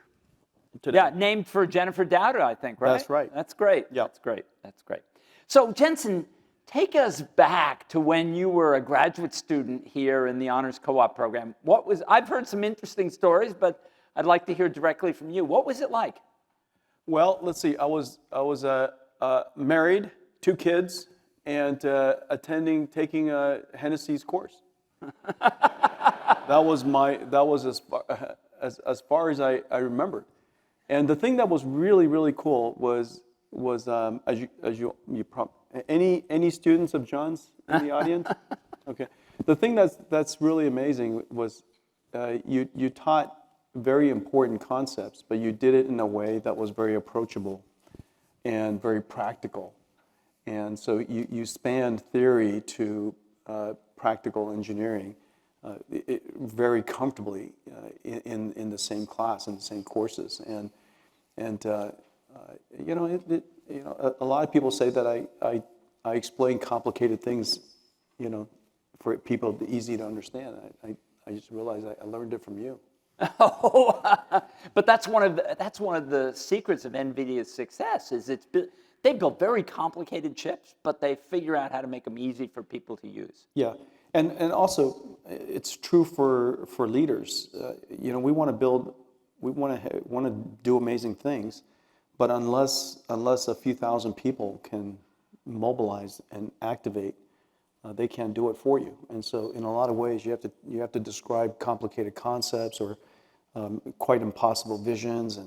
today. yeah, named for Jennifer Dowda, I think, right? That's right. That's great. Yep. That's great. That's great. So Jensen, take us back to when you were a graduate student here in the Honors Co-op program. I've heard some interesting stories, but I'd like to hear directly from you. What was it like? Well, let's see. I was married, 2 kids, and taking Hennessy's course. That was as far as I remembered. And the thing that was really, really cool was any students of John's in the audience? Okay. The thing that's really amazing was you taught very important concepts, but you did it in a way that was very approachable and very practical. And so you spanned theory to practical engineering very comfortably in the same class, in the same courses. And a lot of people say that I explain complicated things, for people easy to understand. I just realized I learned it from you. Oh, but that's one of the secrets of NVIDIA's success. Is they build very complicated chips, but they figure out how to make them easy for people to use. Yeah, and also it's true for leaders. We want to do amazing things, but unless a few thousand people can mobilize and activate, they can't do it for you. And so, in a lot of ways, you have to describe complicated concepts or quite impossible visions,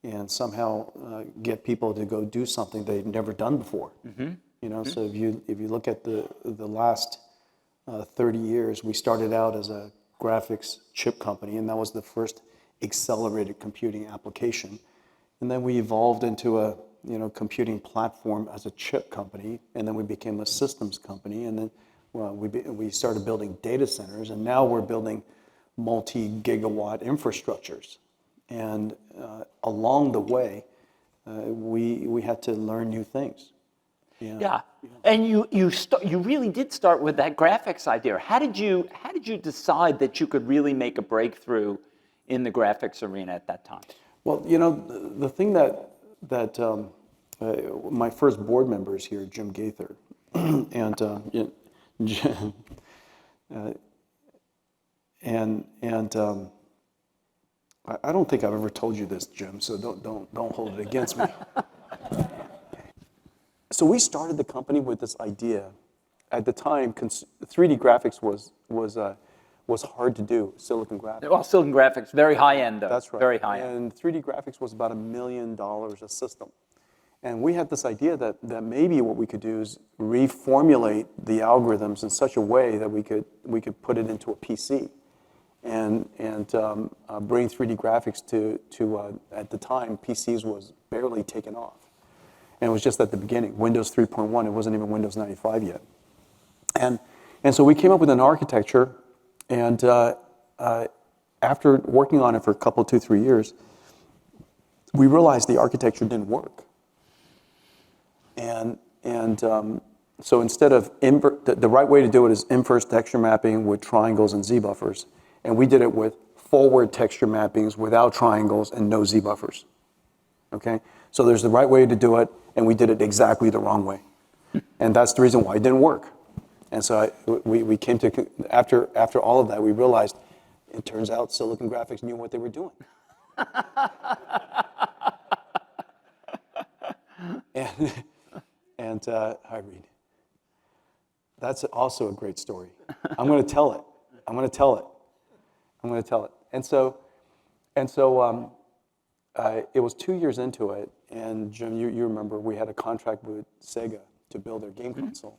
and somehow get people to go do something they've never done before. Mm-hmm. So if you look at the last 30 years, we started out as a graphics chip company, and that was the first accelerated computing application. And then we evolved into a computing platform as a chip company, and then we became a systems company, and then we started building data centers, and now we're building multi-gigawatt infrastructures. And along the way, we had to learn new things. Yeah. And you really did start with that graphics idea. How did you decide that you could really make a breakthrough in the graphics arena at that time? Well, the thing that my first board member is here, Jim Gaither, and I don't think I've ever told you this, Jim, so don't hold it against me. So we started the company with this idea. At the time, 3D graphics was hard to do, silicon graphics. Well, silicon graphics, very high end though. That's right. Very high end. And 3D graphics was about $1 million a system. And we had this idea that maybe what we could do is reformulate the algorithms in such a way that we could put it into a PC, and bring 3D graphics to at the time PCs was barely taken off, and it was just at the beginning. Windows 3.1, it wasn't even Windows 95 yet, and so we came up with an architecture, and after working on it for a couple, 2-3 years, we realized the architecture didn't work. And so instead of the right way to do it is inverse texture mapping with triangles and Z buffers, and we did it with forward texture mappings without triangles and no Z buffers. Okay, so there's the right way to do it, and we did it exactly the wrong way, and that's the reason why it didn't work. And so we came to after all of that, we realized it turns out Silicon Graphics knew what they were doing. And hi, Reed. That's also a great story. I'm going to tell it. And so it was 2 years into it, and Jim, you remember we had a contract with Sega to build their game console,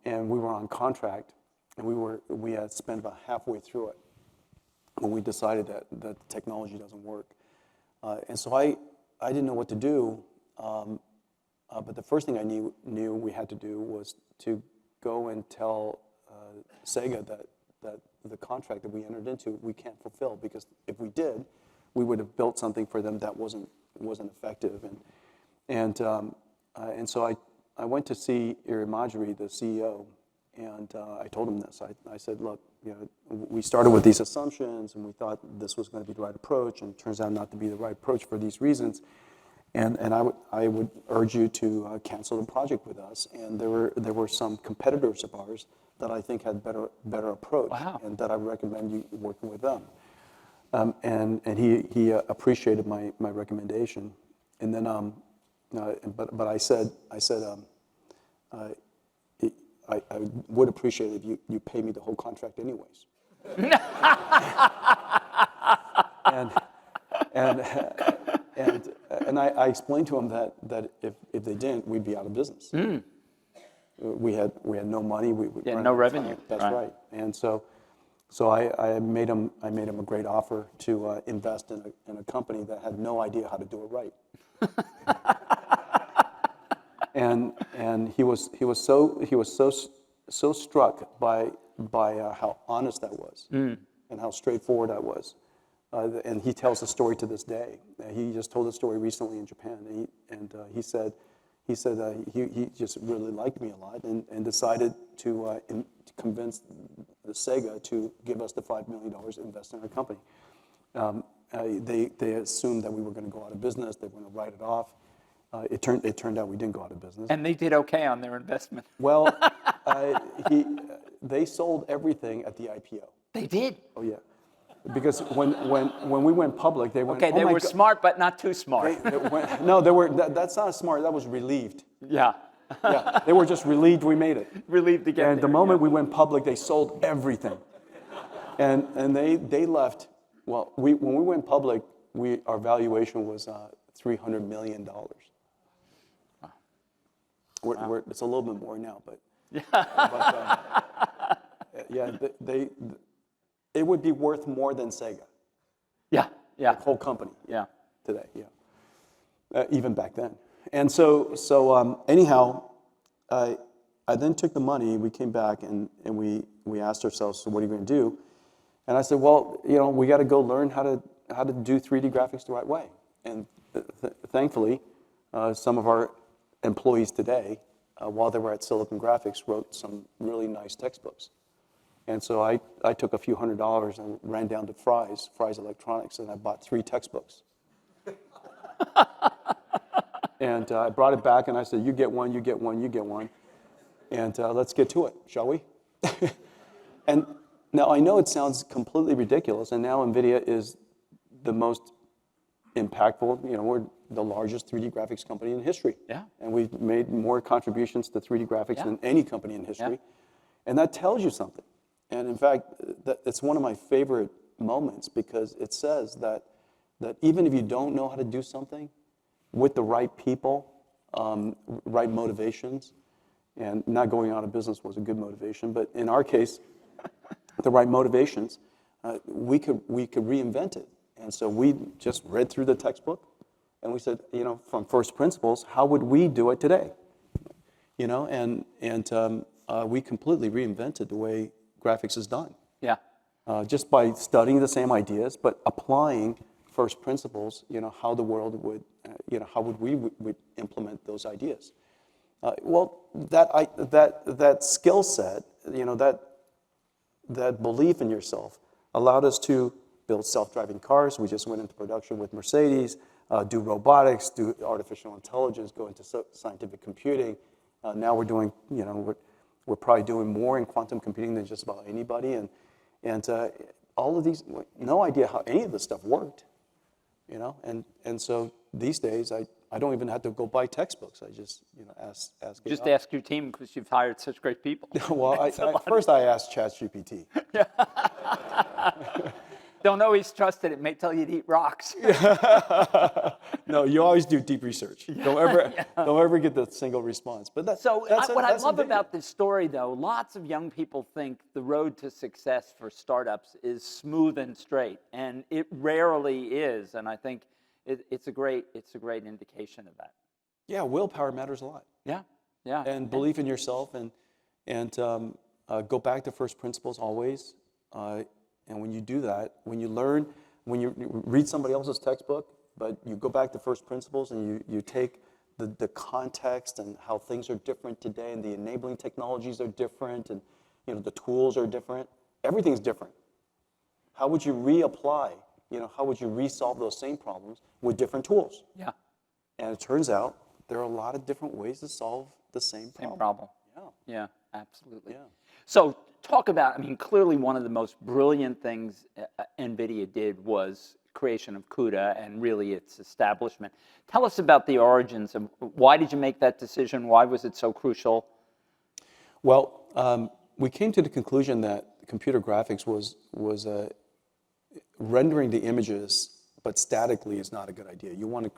and we were on contract, and we had spent about halfway through it when we decided that the technology doesn't work, and so I didn't know what to do. But the first thing I knew we had to do was to go and tell Sega that the contract that we entered into we can't fulfill, because if we did, we would have built something for them that wasn't effective. And so I went to see Irimajiri, the CEO, and I told him this. I said, look, we started with these assumptions, and we thought this was going to be the right approach, and it turns out not to be the right approach for these reasons. And I would urge you to cancel the project with us. And there were some competitors of ours that I think had better approach, Wow. and that I recommend you working with them. And he appreciated my recommendation. And then but I said I would appreciate it if you pay me the whole contract anyways. And I explained to him that if they didn't, we'd be out of business. We had no money. We ran no out of revenue. time. That's Right. right. And so I made him a great offer to invest in a company that had no idea how to do it right. and he was so struck by how honest that was, and how straightforward that was. And he tells the story to this day. He just told the story recently in Japan, and he said he just really liked me a lot, and decided to convince the Sega to give us the $5 million to invest in our company. They assumed that we were going to go out of business. They were going to write it off. It turned out we didn't go out of business. And they did okay on their investment. Well, they sold everything at the IPO. They did. Oh yeah, because when we went public, they went. Okay, oh they my were God." smart, but not too smart. No, they were. That's not smart. That was relieved. Yeah. Yeah, they were just relieved we made it. Relieved to get And there, the moment yeah. we went public, they sold everything. And they left. Well, when we went public, our valuation was $300 million. Wow. It's a little bit more now, but yeah, it would be worth more than Sega. Yeah. The whole company. Yeah. Today, yeah. Even back then. And so anyhow, I then took the money. We came back and we asked ourselves, so what are you going to do? And I said, well, we got to go learn how to do 3D graphics the right way. And thankfully, some of our employees today, while they were at Silicon Graphics, wrote some really nice textbooks. And so I took a few $100s and ran down to Fry's Electronics, and I bought 3 textbooks. And I brought it back, and I said, you get one, you get one, you get one. And let's get to it, shall we? And now I know it sounds completely ridiculous, and now NVIDIA is the most impactful, we're the largest 3D graphics company in history. Yeah. And we've made more contributions to 3D graphics than any company in history. Yeah. And that tells you something. And in fact, it's one of my favorite moments, because it says that even if you don't know how to do something, with the right people, right motivations, and not going out of business was a good motivation, but in our case, the right motivations, we could reinvent it. And so we just read through the textbook, and we said, from first principles, how would we do it today? And we completely reinvented the way graphics is done. Yeah. Just by studying the same ideas, but applying first principles, how the world would, how would we would implement those ideas. Well, that skill set, that belief in yourself allowed us to build self-driving cars. We just went into production with Mercedes, do robotics, do artificial intelligence, go into scientific computing. Now we're doing, we're probably doing more in quantum computing than just about anybody. And all of these, no idea how any of this stuff worked, And so these days, I don't even have to go buy textbooks. I just, ask. Just ask your team, because you've hired such great people. Well, first I asked ChatGPT. Don't always trust it. It may tell you to eat rocks. No, you always do deep research. Don't ever get the single response. But what I love about this story, though, lots of young people think the road to success for startups is smooth and straight, and it rarely is. And I think it's a great indication of that. Yeah, willpower matters a lot. Yeah. And belief in yourself, and go back to first principles always. And when you do that, when you read somebody else's textbook, but you go back to first principles and you take the context and how things are different today, and the enabling technologies are different, and the tools are different. Everything's different. How would you reapply? How would you resolve those same problems with different tools? Yeah. And it turns out there are a lot of different ways to solve the same problem. Same problem. Yeah. Yeah, absolutely. Yeah. So talk about, I mean, clearly one of the most brilliant things NVIDIA did was creation of CUDA and really its establishment. Tell us about the origins of why did you make that decision? Why was it so crucial? Well, we came to the conclusion that computer graphics was rendering the images, but statically is not a good idea. You want to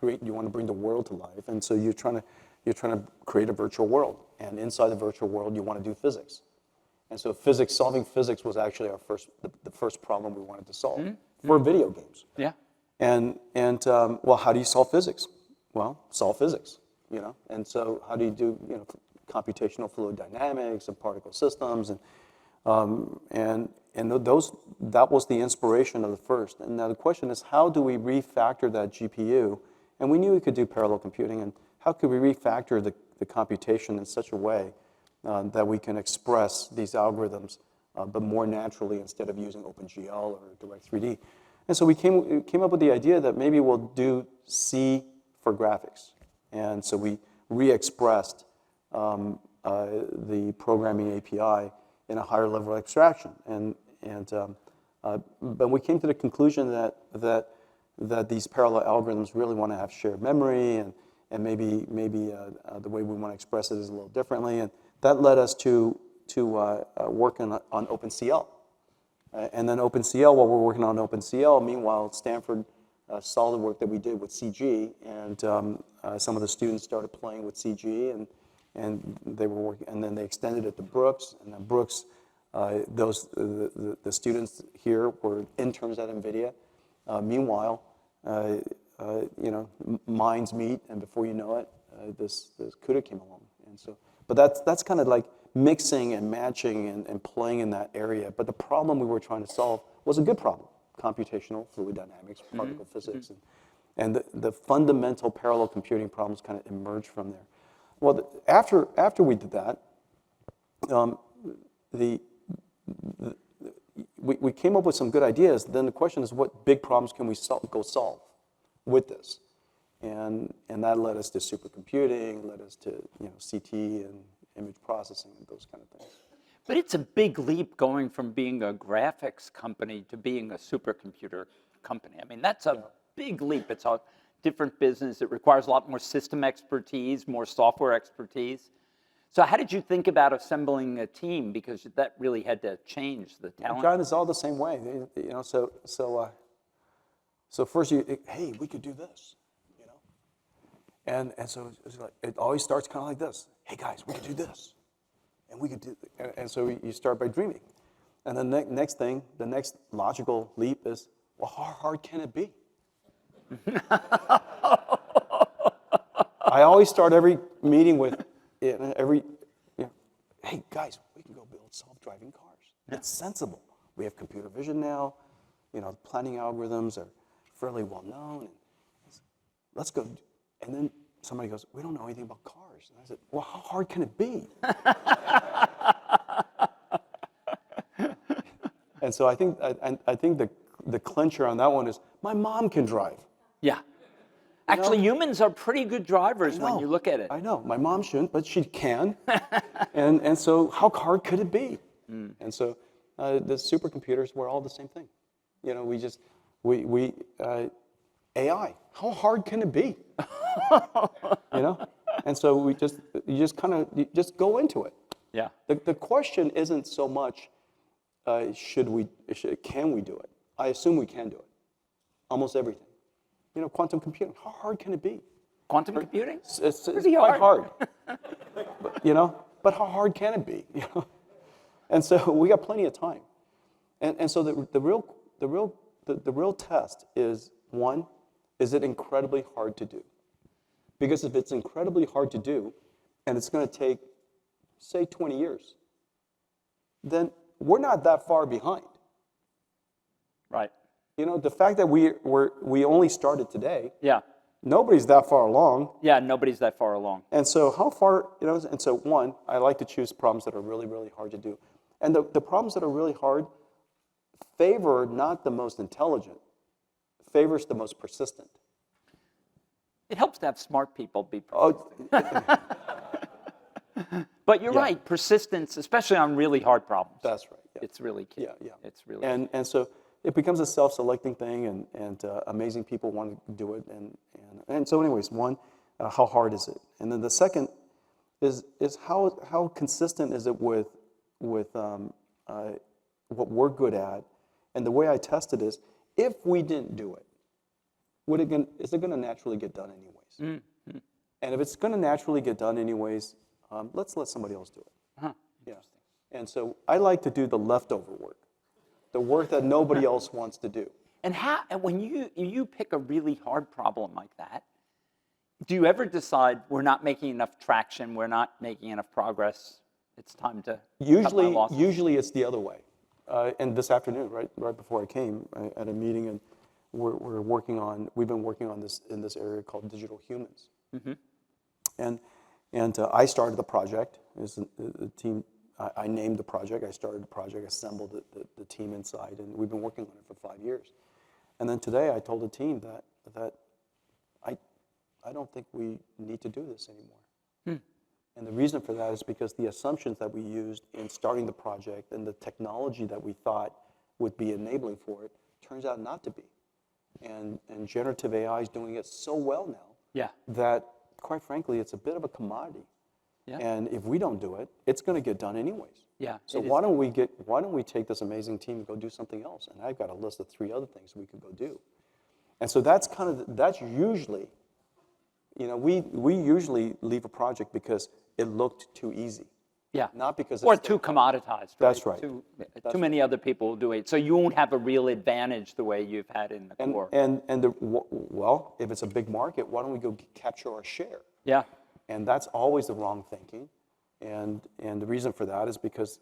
bring the world to life, and so you're trying to create a virtual world, and inside the virtual world, you want to do physics. And so solving physics was actually the first problem we wanted to solve for video games. Yeah. And well, how do you solve physics? Well, solve physics, you know. And so how do you do, you know, computational fluid dynamics and particle systems, and that was the inspiration of the first. And now the question is, how do we refactor that GPU? And we knew we could do parallel computing, and how could we refactor the computation in such a way that we can express these algorithms, but more naturally instead of using OpenGL or Direct3D? And so we came up with the idea that maybe we'll do C for graphics. And so we re-expressed the programming API in a higher level of abstraction. But we came to the conclusion that these parallel algorithms really want to have shared memory, and maybe the way we want to express it is a little differently. And that led us to work on OpenCL. And then OpenCL, while we're working on OpenCL, meanwhile, Stanford saw the work that we did with CG, and some of the students started playing with CG, and they were working, and then they extended it to Brooks, and then Brooks, the students here were interns at NVIDIA. Meanwhile, you know, minds meet, and before you know it, this CUDA came along, and so. But that's kind of like mixing and matching and playing in that area. But the problem we were trying to solve was a good problem: computational fluid dynamics, particle physics, and the fundamental parallel computing problems kind of emerged from there. Well, after we did that, we came up with some good ideas. Then the question is, what big problems can we go solve with this? And that led us to supercomputing, led us to, you know, CT and image processing and those kind of things. But it's a big leap going from being a graphics company to being a supercomputer company. I mean, that's a big leap. It's a different business. It requires a lot more system expertise, more software expertise. So how did you think about assembling a team? Because that really had to change the talent. John, is all the same way. You know, so first hey, we could do this, you know, and so it's like, it always starts kind of like this. Hey guys, we could do this, and we could do, and so you start by dreaming, and then the next logical leap is, well, how hard can it be? I always start every meeting with, you know, hey guys, we can go build self-driving cars. It's sensible. We have computer vision now. You know, planning algorithms are fairly well known. Let's go. And then somebody goes, we don't know anything about cars. And I said, well, how hard can it be? And so I think the clincher on that one is, my mom can drive. Yeah. Actually, humans are pretty good drivers when you look at it. I know. My mom shouldn't, but she can. and so how hard could it be? And so the supercomputers were all the same thing. You know, AI, how hard can it be? You know? And so you just go into it. Yeah. The question isn't so much, can we do it? I assume we can do it. Almost everything. You know, quantum computing, how hard can it be? Quantum computing? It's quite hard. But, you know, but how hard can it be? You know? And so we got plenty of time. And so the real test is, one, is it incredibly hard to do? Because if it's incredibly hard to do, and it's going to take, say, 20 years, then we're not that far behind. Right. You know, the fact that we only started today, Yeah. nobody's that far along. Yeah, nobody's that far along. And so how far, you know, and so one, I like to choose problems that are really, really hard to do. And the problems that are really hard favor not the most intelligent, favors the most persistent. It helps to have smart people be persistent. Oh, But you're right, persistence, especially on really hard problems. that's right. Yeah. It's really key. Yeah. It's really And so it becomes a self-selecting thing, and amazing people want to do it. And so, anyways, one, how hard is it? And then the second is how consistent is it with what we're good at? And the way I test it is, if we didn't do it, is it going to naturally get done anyways? Mm-hmm. And if it's going to naturally get done anyways, let's let somebody else do it. Huh. Yeah. And so I like to do the leftover work, the work that nobody else wants to do. And when you pick a really hard problem like that, do you ever decide we're not making enough traction, we're not making enough progress, it's time to cut my losses? Usually it's the other way. And this afternoon, right before I came, at a meeting, and we've been working on this in this area called digital humans. Mm-hmm. And I started the project. The team. I named the project. I started the project. Assembled the team inside, and we've been working on it for 5 years. And then today, I told the team that I don't think we need to do this anymore. And the reason for that is because the assumptions that we used in starting the project and the technology that we thought would be enabling for it turns out not to be. And generative AI is doing it so well now that, quite frankly, it's a bit of a commodity. Yeah. And if we don't do it, it's going to get done anyways. Yeah. So why don't we take this amazing team and go do something else? And I've got a list of 3 other things we could go do. And so that's usually, we usually leave a project because it looked too easy. Yeah. Not because or it's too commoditized. Right? That's right. Too many other people will do it. So you won't have a real advantage the way you've had in the core. Well, if it's a big market, why don't we go capture our share? Yeah. And that's always the wrong thinking. And the reason for that is because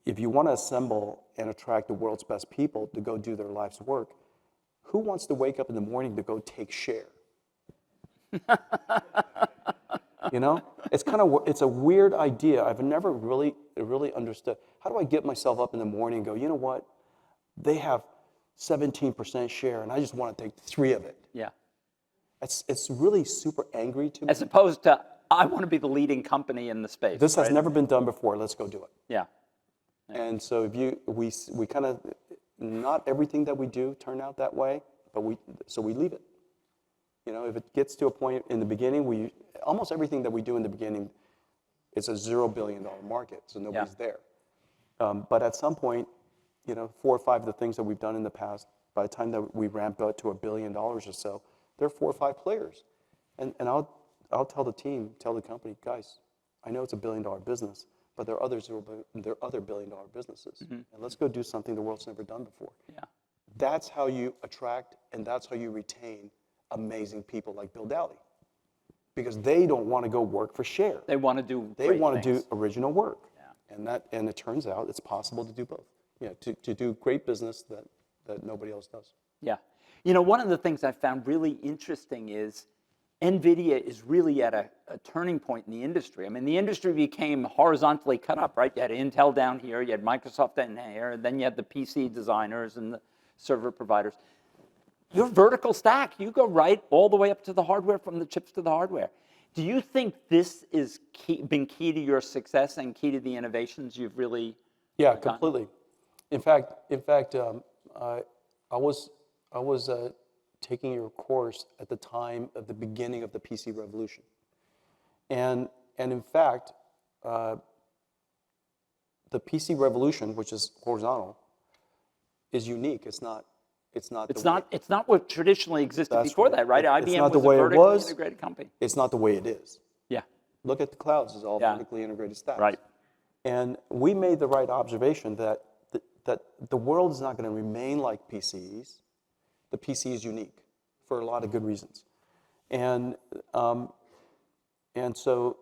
if you want to assemble and attract the world's best people to go do their life's work, who wants to wake up in the morning to go take share? It's a weird idea. I've never really understood. How do I get myself up in the morning and go, you know what? They have 17% share, and I just want to take 3 of it. Yeah. It's really super angry to me. As opposed to, I want to be the leading company in the space. This has never been done before. Let's go do it. Yeah. And so we kind of, not everything that we do turn out that way, but we leave it. If it gets to a point in the beginning, almost everything that we do in the beginning is a $0 billion market, so nobody's there. But at some point, 4 or 5 of the things that we've done in the past, by the time that we ramp up to $1 billion or so, there are 4 or 5 players. And I'll tell the team, tell the company, guys, I know it's $1 billion business, but there are other $1 billion businesses. Mm-hmm. And let's go do something the world's never done before. Yeah. That's how you attract and that's how you retain amazing people like Bill Dowdy. Because they don't want to go work for share. They want to do They want to do original work. Yeah. And it turns out it's possible to do both. To do great business that nobody else does. Yeah. One of the things I found really interesting is NVIDIA is really at a turning point in the industry. I mean, the industry became horizontally cut up, right? You had Intel down here, you had Microsoft down here, and then you had the PC designers and the server providers. You're vertical stack. You go right all the way up to the hardware, from the chips to the hardware. Do you think this is been key to your success and key to the innovations you've really Yeah, done? completely. In fact, I was taking your course at the time of the beginning of the PC revolution, and in fact, the PC revolution, which is horizontal, is unique. It's not what traditionally existed before that, right? It's IBM not was the way a it vertically was. integrated company. It's not the way it is. Yeah. Look at the clouds; it's all vertically integrated stacks. Right. And we made the right observation that the world is not going to remain like PCs. The PC is unique for a lot of good reasons, and so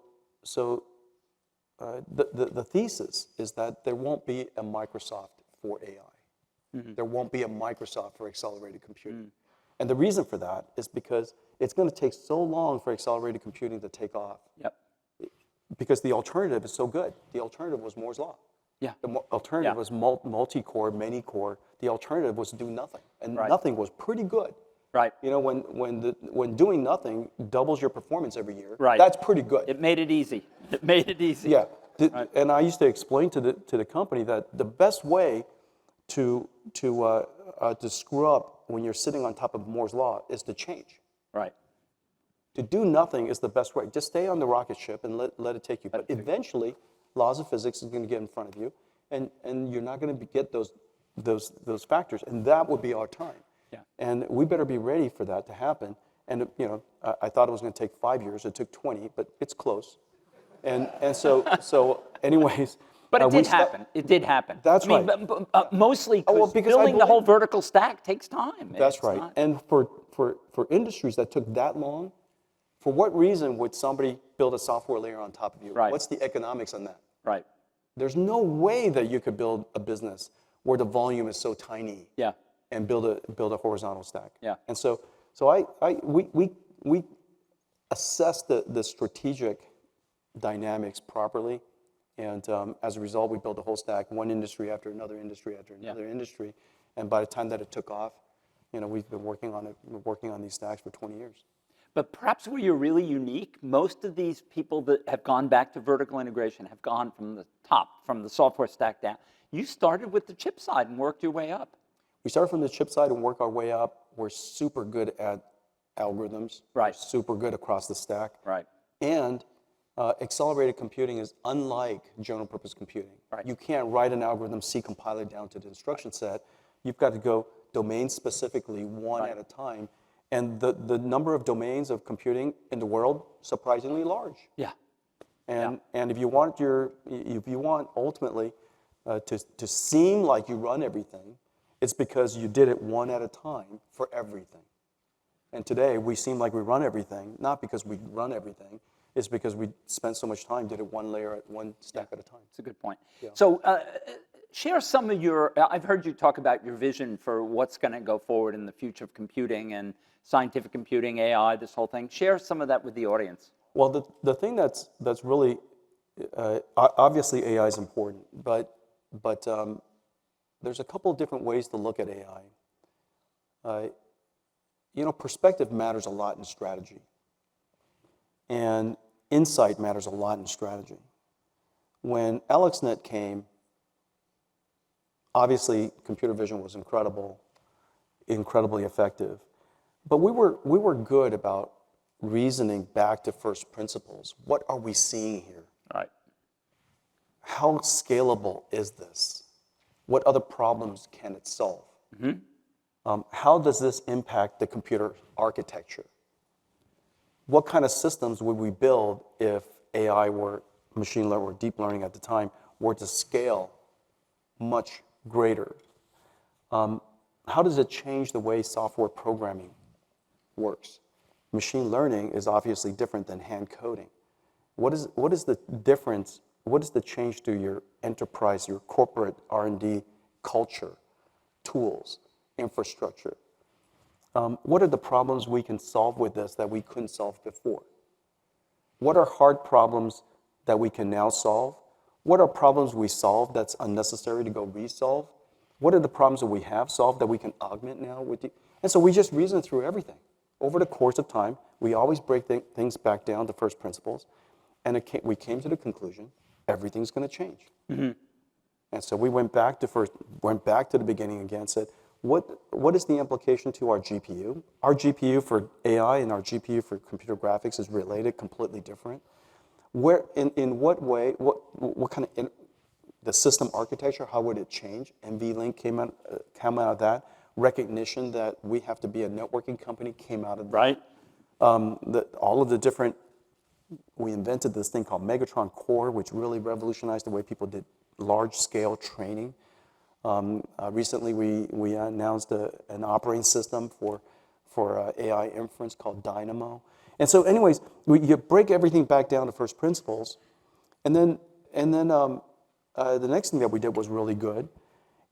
the thesis is that there won't be a Microsoft for AI. Mm-hmm. There won't be a Microsoft for accelerated computing. Mm. And the reason for that is because it's going to take so long for accelerated computing to take off. Yep. Because the alternative is so good. The alternative was Moore's Law. Yeah. The alternative was multi-core, many-core. The alternative was do nothing. And nothing was pretty good. Right. You know, when doing nothing doubles your performance every year, Right. that's pretty good. It made it easy. It made it easy. Yeah. And I used to explain to the company that the best way to screw up when you're sitting on top of Moore's law is to change. Right. To do nothing is the best way. Just stay on the rocket ship and let it take you. But eventually, laws of physics is going to get in front of you, and you're not going to get those factors, and that would be our time. Yeah. And we better be ready for that to happen. And you know, I thought it was going to take 5 years. It took 20, but it's close. And so anyways. But it did happen. It did happen. That's I mean, right. Mostly because because building the whole vertical stack takes time. That's It's right. not- And for industries that took that long, for what reason would somebody build a software layer on top of you? Right. What's the economics on that? Right. There's no way that you could build a business where the volume is so tiny. Yeah. And build a horizontal stack. Yeah. And so we assess the strategic dynamics properly, and as a result, we built a whole stack, one industry after another industry after another industry, and by the time that it took off, you know, we've been working on these stacks for 20 years. But perhaps where you're really unique, most of these people that have gone back to vertical integration have gone from the top, from the software stack down. You started with the chip side and worked your way up. We started from the chip side and work our way up. We're super good at algorithms. Right. We're super good across the stack. Right. And accelerated computing is unlike general purpose computing. Right. You can't write an algorithm, C, compile it down to the instruction set. You've got to go domain specifically, one at a time. And the number of domains of computing in the world, surprisingly large. Yeah. And if you want ultimately to seem like you run everything, it's because you did it one at a time for everything. And today we seem like we run everything, not because we run everything, it's because we spent so much time, did it one layer at one stack at a time. It's a good point. Yeah. So share some of your, I've heard you talk about your vision for what's going to go forward in the future of computing and scientific computing, AI, this whole thing. Share some of that with the audience. Well, the thing that's really, obviously AI is important, but there's a couple of different ways to look at AI. You know, perspective matters a lot in strategy. And insight matters a lot in strategy. When AlexNet came, obviously computer vision was incredibly effective. But we were good about reasoning back to first principles. What are we seeing here? Right. How scalable is this? What other problems can it solve? Mm-hmm. How does this impact the computer architecture? What kind of systems would we build if AI were, machine learning or deep learning at the time, were to scale much greater? How does it change the way software programming works? Machine learning is obviously different than hand coding. What is the difference? What is the change to your enterprise, your corporate R&D culture, tools, infrastructure? What are the problems we can solve with this that we couldn't solve before? What are hard problems that we can now solve? What are problems we solved that's unnecessary to go resolve? What are the problems that we have solved that we can augment now with the, and so we just reason through everything. Over the course of time, we always break things back down to first principles, and we came to the conclusion, everything's going to change. Mm-hmm. And so we went back to the beginning again and said, what is the implication to our GPU? Our GPU for AI and our GPU for computer graphics is related, completely different. Where, in what way, what kind of, the system architecture, how would it change? NVLink came out of that. Recognition that we have to be a networking company came out of that. Right. All of the different, we invented this thing called Megatron Core, which really revolutionized the way people did large-scale training. Recently, we announced an operating system for AI inference called Dynamo. And so anyways, you break everything back down to first principles. And then the next thing that we did was really good.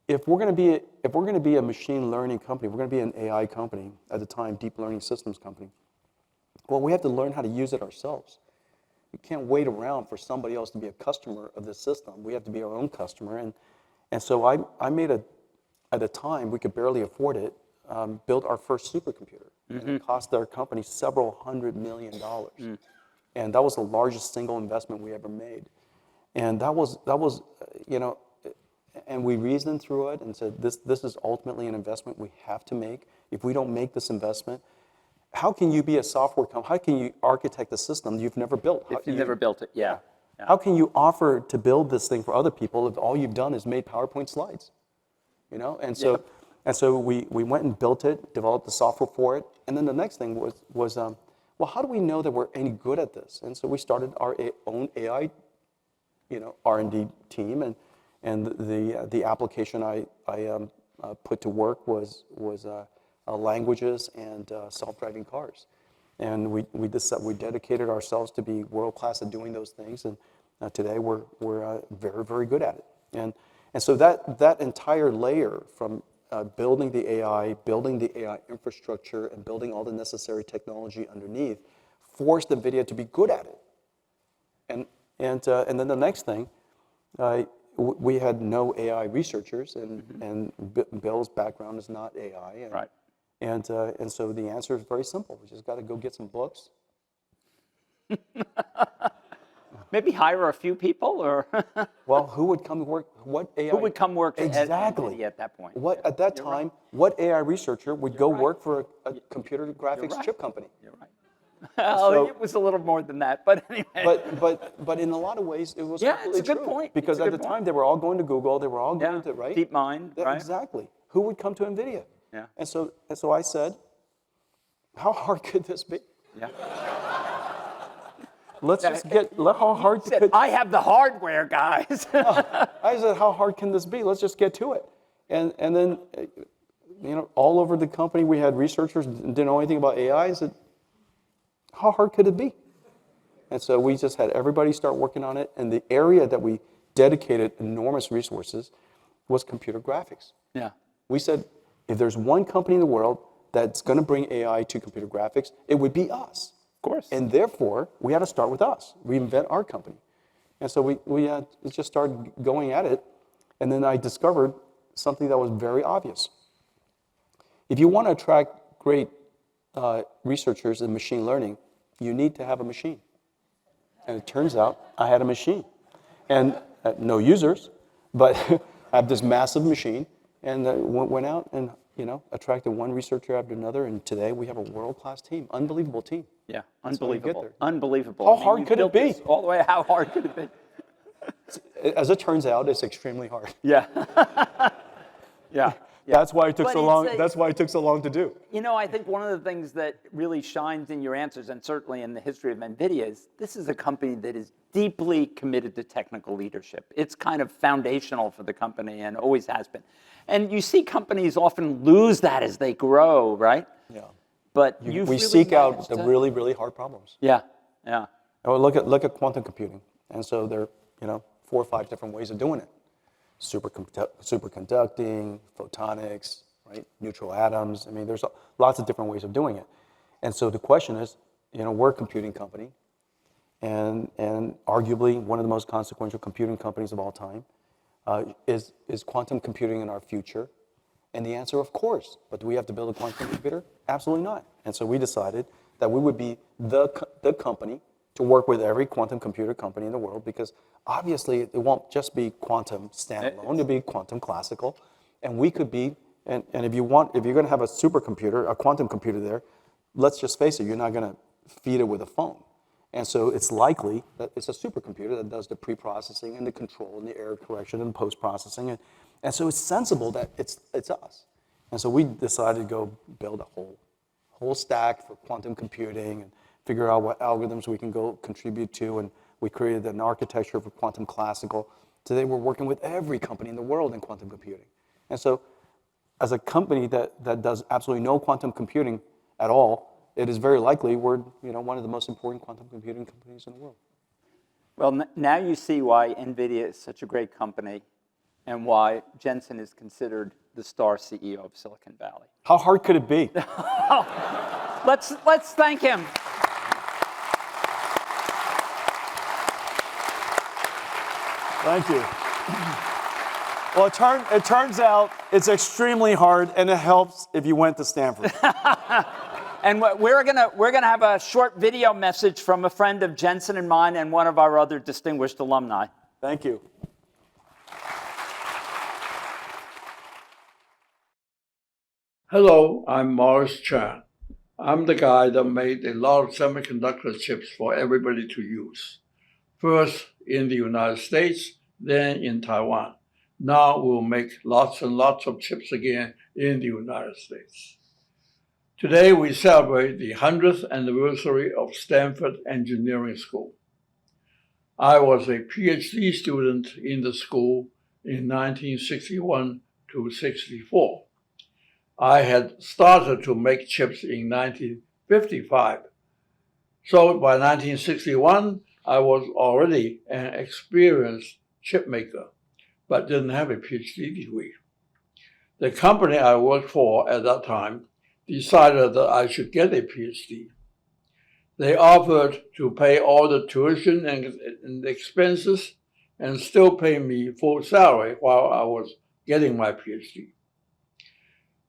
If we're going to be a machine learning company, we're going to be an AI company, at the time, deep learning systems company, well, we have to learn how to use it ourselves. We can't wait around for somebody else to be a customer of this system. We have to be our own customer. And so I made at a time, we could barely afford it, built our first supercomputer. And it cost our company several $100 million. And that was the largest single investment we ever made. And that was, you know, and we reasoned through it and said, this is ultimately an investment we have to make. If we don't make this investment, how can you be a software company? How can you architect a system you've never built? If you've never built it, yeah. How can you offer to build this thing for other people if all you've done is made PowerPoint slides? You know, and so we went and built it, developed the software for it, and then the next thing was well, how do we know that we're any good at this? And so we started our own AI, you know, R&D team, and the application I put to work was languages and self-driving cars, and we dedicated ourselves to be world-class at doing those things, and today we're very, very good at it. And so that entire layer from building the AI infrastructure, and building all the necessary technology underneath forced NVIDIA to be good at it. And then the next thing, we had no AI researchers, and Bill's background is not AI. Right. And so the answer is very simple. We just got to go get some books. Maybe hire a few people, or Well, who would come work? What AI? who would come work exactly at NVIDIA at that point? What at that time? What AI researcher would go work for a computer graphics chip company? You're right. Oh, So- it was a little more than that, but anyway. But in a lot of ways, it was Yeah, completely it's a good true. point. Because It's a at good the point. time, they were all going to Google. They were all going to, right? DeepMind, Yeah, right? exactly. Who would come to NVIDIA? Yeah. And so I said, how hard could this be? Yeah. Let's just get, how hard Said, could, I have the hardware, guys. I said, how hard can this be? Let's just get to it. And then, you know, all over the company, we had researchers who didn't know anything about AI. I said, how hard could it be? And so we just had everybody start working on it. And the area that we dedicated enormous resources was computer graphics. Yeah. We said, if there's one company in the world that's going to bring AI to computer graphics, it would be us. Of course. And therefore, we had to start with us, reinvent our company. And so we just started going at it. And then I discovered something that was very obvious. If you want to attract great researchers in machine learning, you need to have a machine. And it turns out I had a machine. And no users, but I have this massive machine. And went out and, you know, attracted one researcher after another. And today we have a world-class team, unbelievable team. Yeah, That's how we get unbelievable. there. Unbelievable. How hard you could it built be? this all the way. How hard could it be? As it turns out, it's extremely hard. Yeah. Yeah. That's why it took But so it's long. a- That's why it took so long to do. You know, I think one of the things that really shines in your answers, and certainly in the history of NVIDIA, is this is a company that is deeply committed to technical leadership. It's kind of foundational for the company and always has been. And you see companies often lose that as they grow, right? Yeah. But We you've really seek out managed the to- really, really hard problems. Yeah, yeah. Oh, look at quantum computing. And so there are, you know, 4 or 5 different ways of doing it. Superconducting, photonics, right? Neutral atoms. I mean, there's lots of different ways of doing it. And so the question is, you know, we're a computing company, and arguably one of the most consequential computing companies of all time. Is quantum computing in our future? And the answer, of course. But do we have to build a quantum computer? Absolutely not. And so we decided that we would be the company to work with every quantum computer company in the world, because obviously it won't just be quantum standalone, it'll be quantum classical. And we could be, and if you're going to have a supercomputer, a quantum computer there, let's just face it, you're not going to feed it with a phone. And so it's likely that it's a supercomputer that does the pre-processing and the control and the error correction and post-processing. And so it's sensible that it's us. And so we decided to go build a whole stack for quantum computing and figure out what algorithms we can go contribute to. And we created an architecture for quantum classical. Today we're working with every company in the world in quantum computing. And so as a company that does absolutely no quantum computing at all, it is very likely we're, you know, one of the most important quantum computing companies in the world. Well, now you see why NVIDIA is such a great company and why Jensen is considered the star CEO of Silicon Valley. How hard could it be? Let's thank him. Thank you. Well, it turns out It's extremely hard, and it helps if you went to Stanford. And we're gonna have a short video message from a friend of Jensen and mine and one of our other distinguished alumni. Thank you. Hello, I'm Morris Chang. I'm the guy that made a lot of semiconductor chips for everybody to use. First in the United States, then in Taiwan. Now we'll make lots and lots of chips again in the United States. Today we celebrate the 100th anniversary of Stanford Engineering School. I was a PhD student in the school in 1961 to 64. I had started to make chips in 1955. So by 1961, I was already an experienced chip maker, but didn't have a PhD degree. The company I worked for at that time decided that I should get a PhD. They offered to pay all the tuition and expenses and still pay me full salary while I was getting my PhD.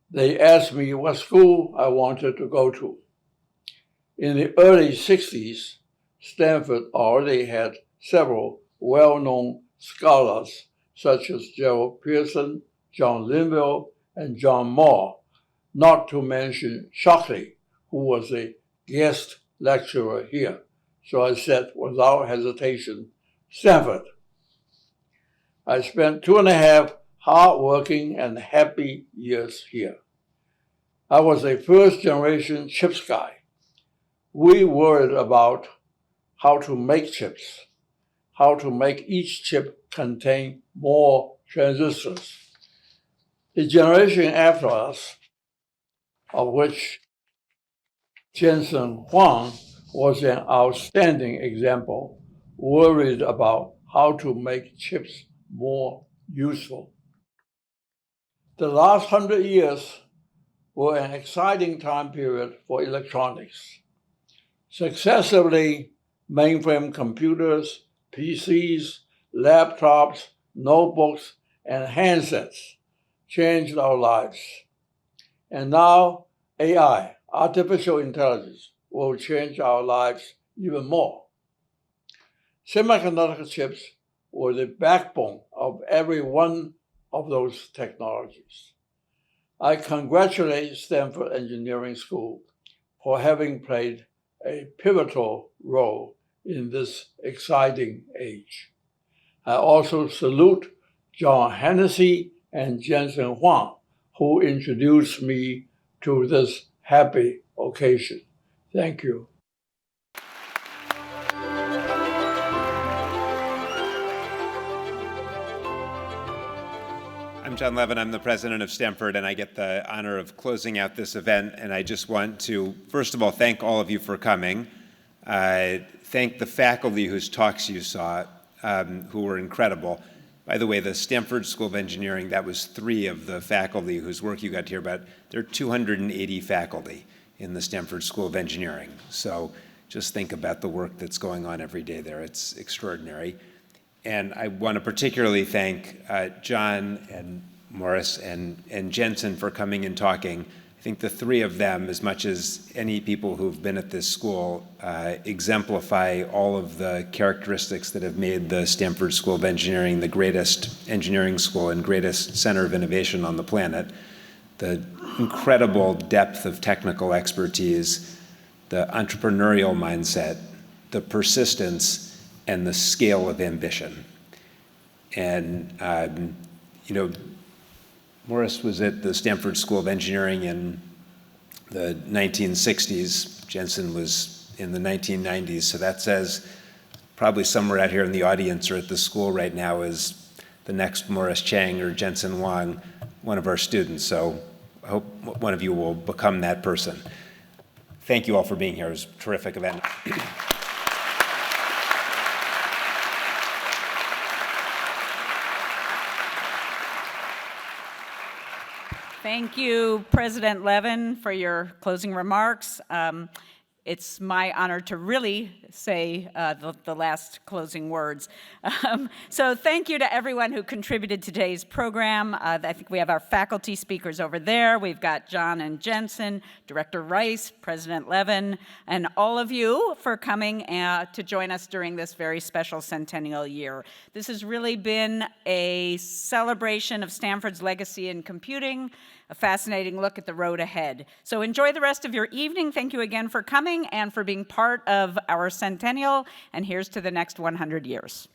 They asked me what school I wanted to go to. In the early 60s, Stanford already had several well-known scholars such as Gerald Pearson, John Linville, and John Moore, not to mention Shockley, who was a guest lecturer here. So I said, without hesitation, Stanford. I spent 2.5 hard-working and happy years here. I was a first-generation chips guy. We worried about how to make chips, how to make each chip contain more transistors. The generation after us, of which Jensen Huang was an outstanding example, worried about how to make chips more useful. The last 100 years were an exciting time period for electronics. Successively, mainframe computers, PCs, laptops, notebooks, and handsets changed our lives. And now AI, artificial intelligence, will change our lives even more. Semiconductor chips were the backbone of every one of those technologies. I congratulate Stanford Engineering School for having played a pivotal role in this exciting age. I also salute John Hennessy and Jensen Huang, who introduced me to this happy occasion. Thank you. I'm John Levin. I'm the president of Stanford, and I get the honor of closing out this event. And I just want to, first of all, thank all of you for coming. Thank the faculty whose talks you saw, who were incredible. By the way, the Stanford School of Engineering, that was 3 of the faculty whose work you got to hear about. There are 280 faculty in the Stanford School of Engineering. So just think about the work that's going on every day there. It's extraordinary. And I want to particularly thank John and Morris and Jensen for coming and talking. I think the 3 of them, as much as any people who've been at this school, exemplify all of the characteristics that have made the Stanford School of Engineering the greatest engineering school and greatest center of innovation on the planet. The incredible depth of technical expertise, the entrepreneurial mindset, the persistence, and the scale of ambition. And, Morris was at the Stanford School of Engineering in the 1960s. Jensen was in the 1990s. So that says probably somewhere out here in the audience or at the school right now is the next Morris Chang or Jensen Huang, one of our students. So I hope one of you will become that person. Thank you all for being here. It was a terrific event. Thank you, President Levin, for your closing remarks. it's my honor to really say the last closing words. So thank you to everyone who contributed to today's program. I think we have our faculty speakers over there. We've got John and Jensen, Director Rice, President Levin, and all of you for coming to join us during this very special centennial year. This has really been a celebration of Stanford's legacy in computing, a fascinating look at the road ahead. So enjoy the rest of your evening. Thank you again for coming and for being part of our centennial, and here's to the next 100 years.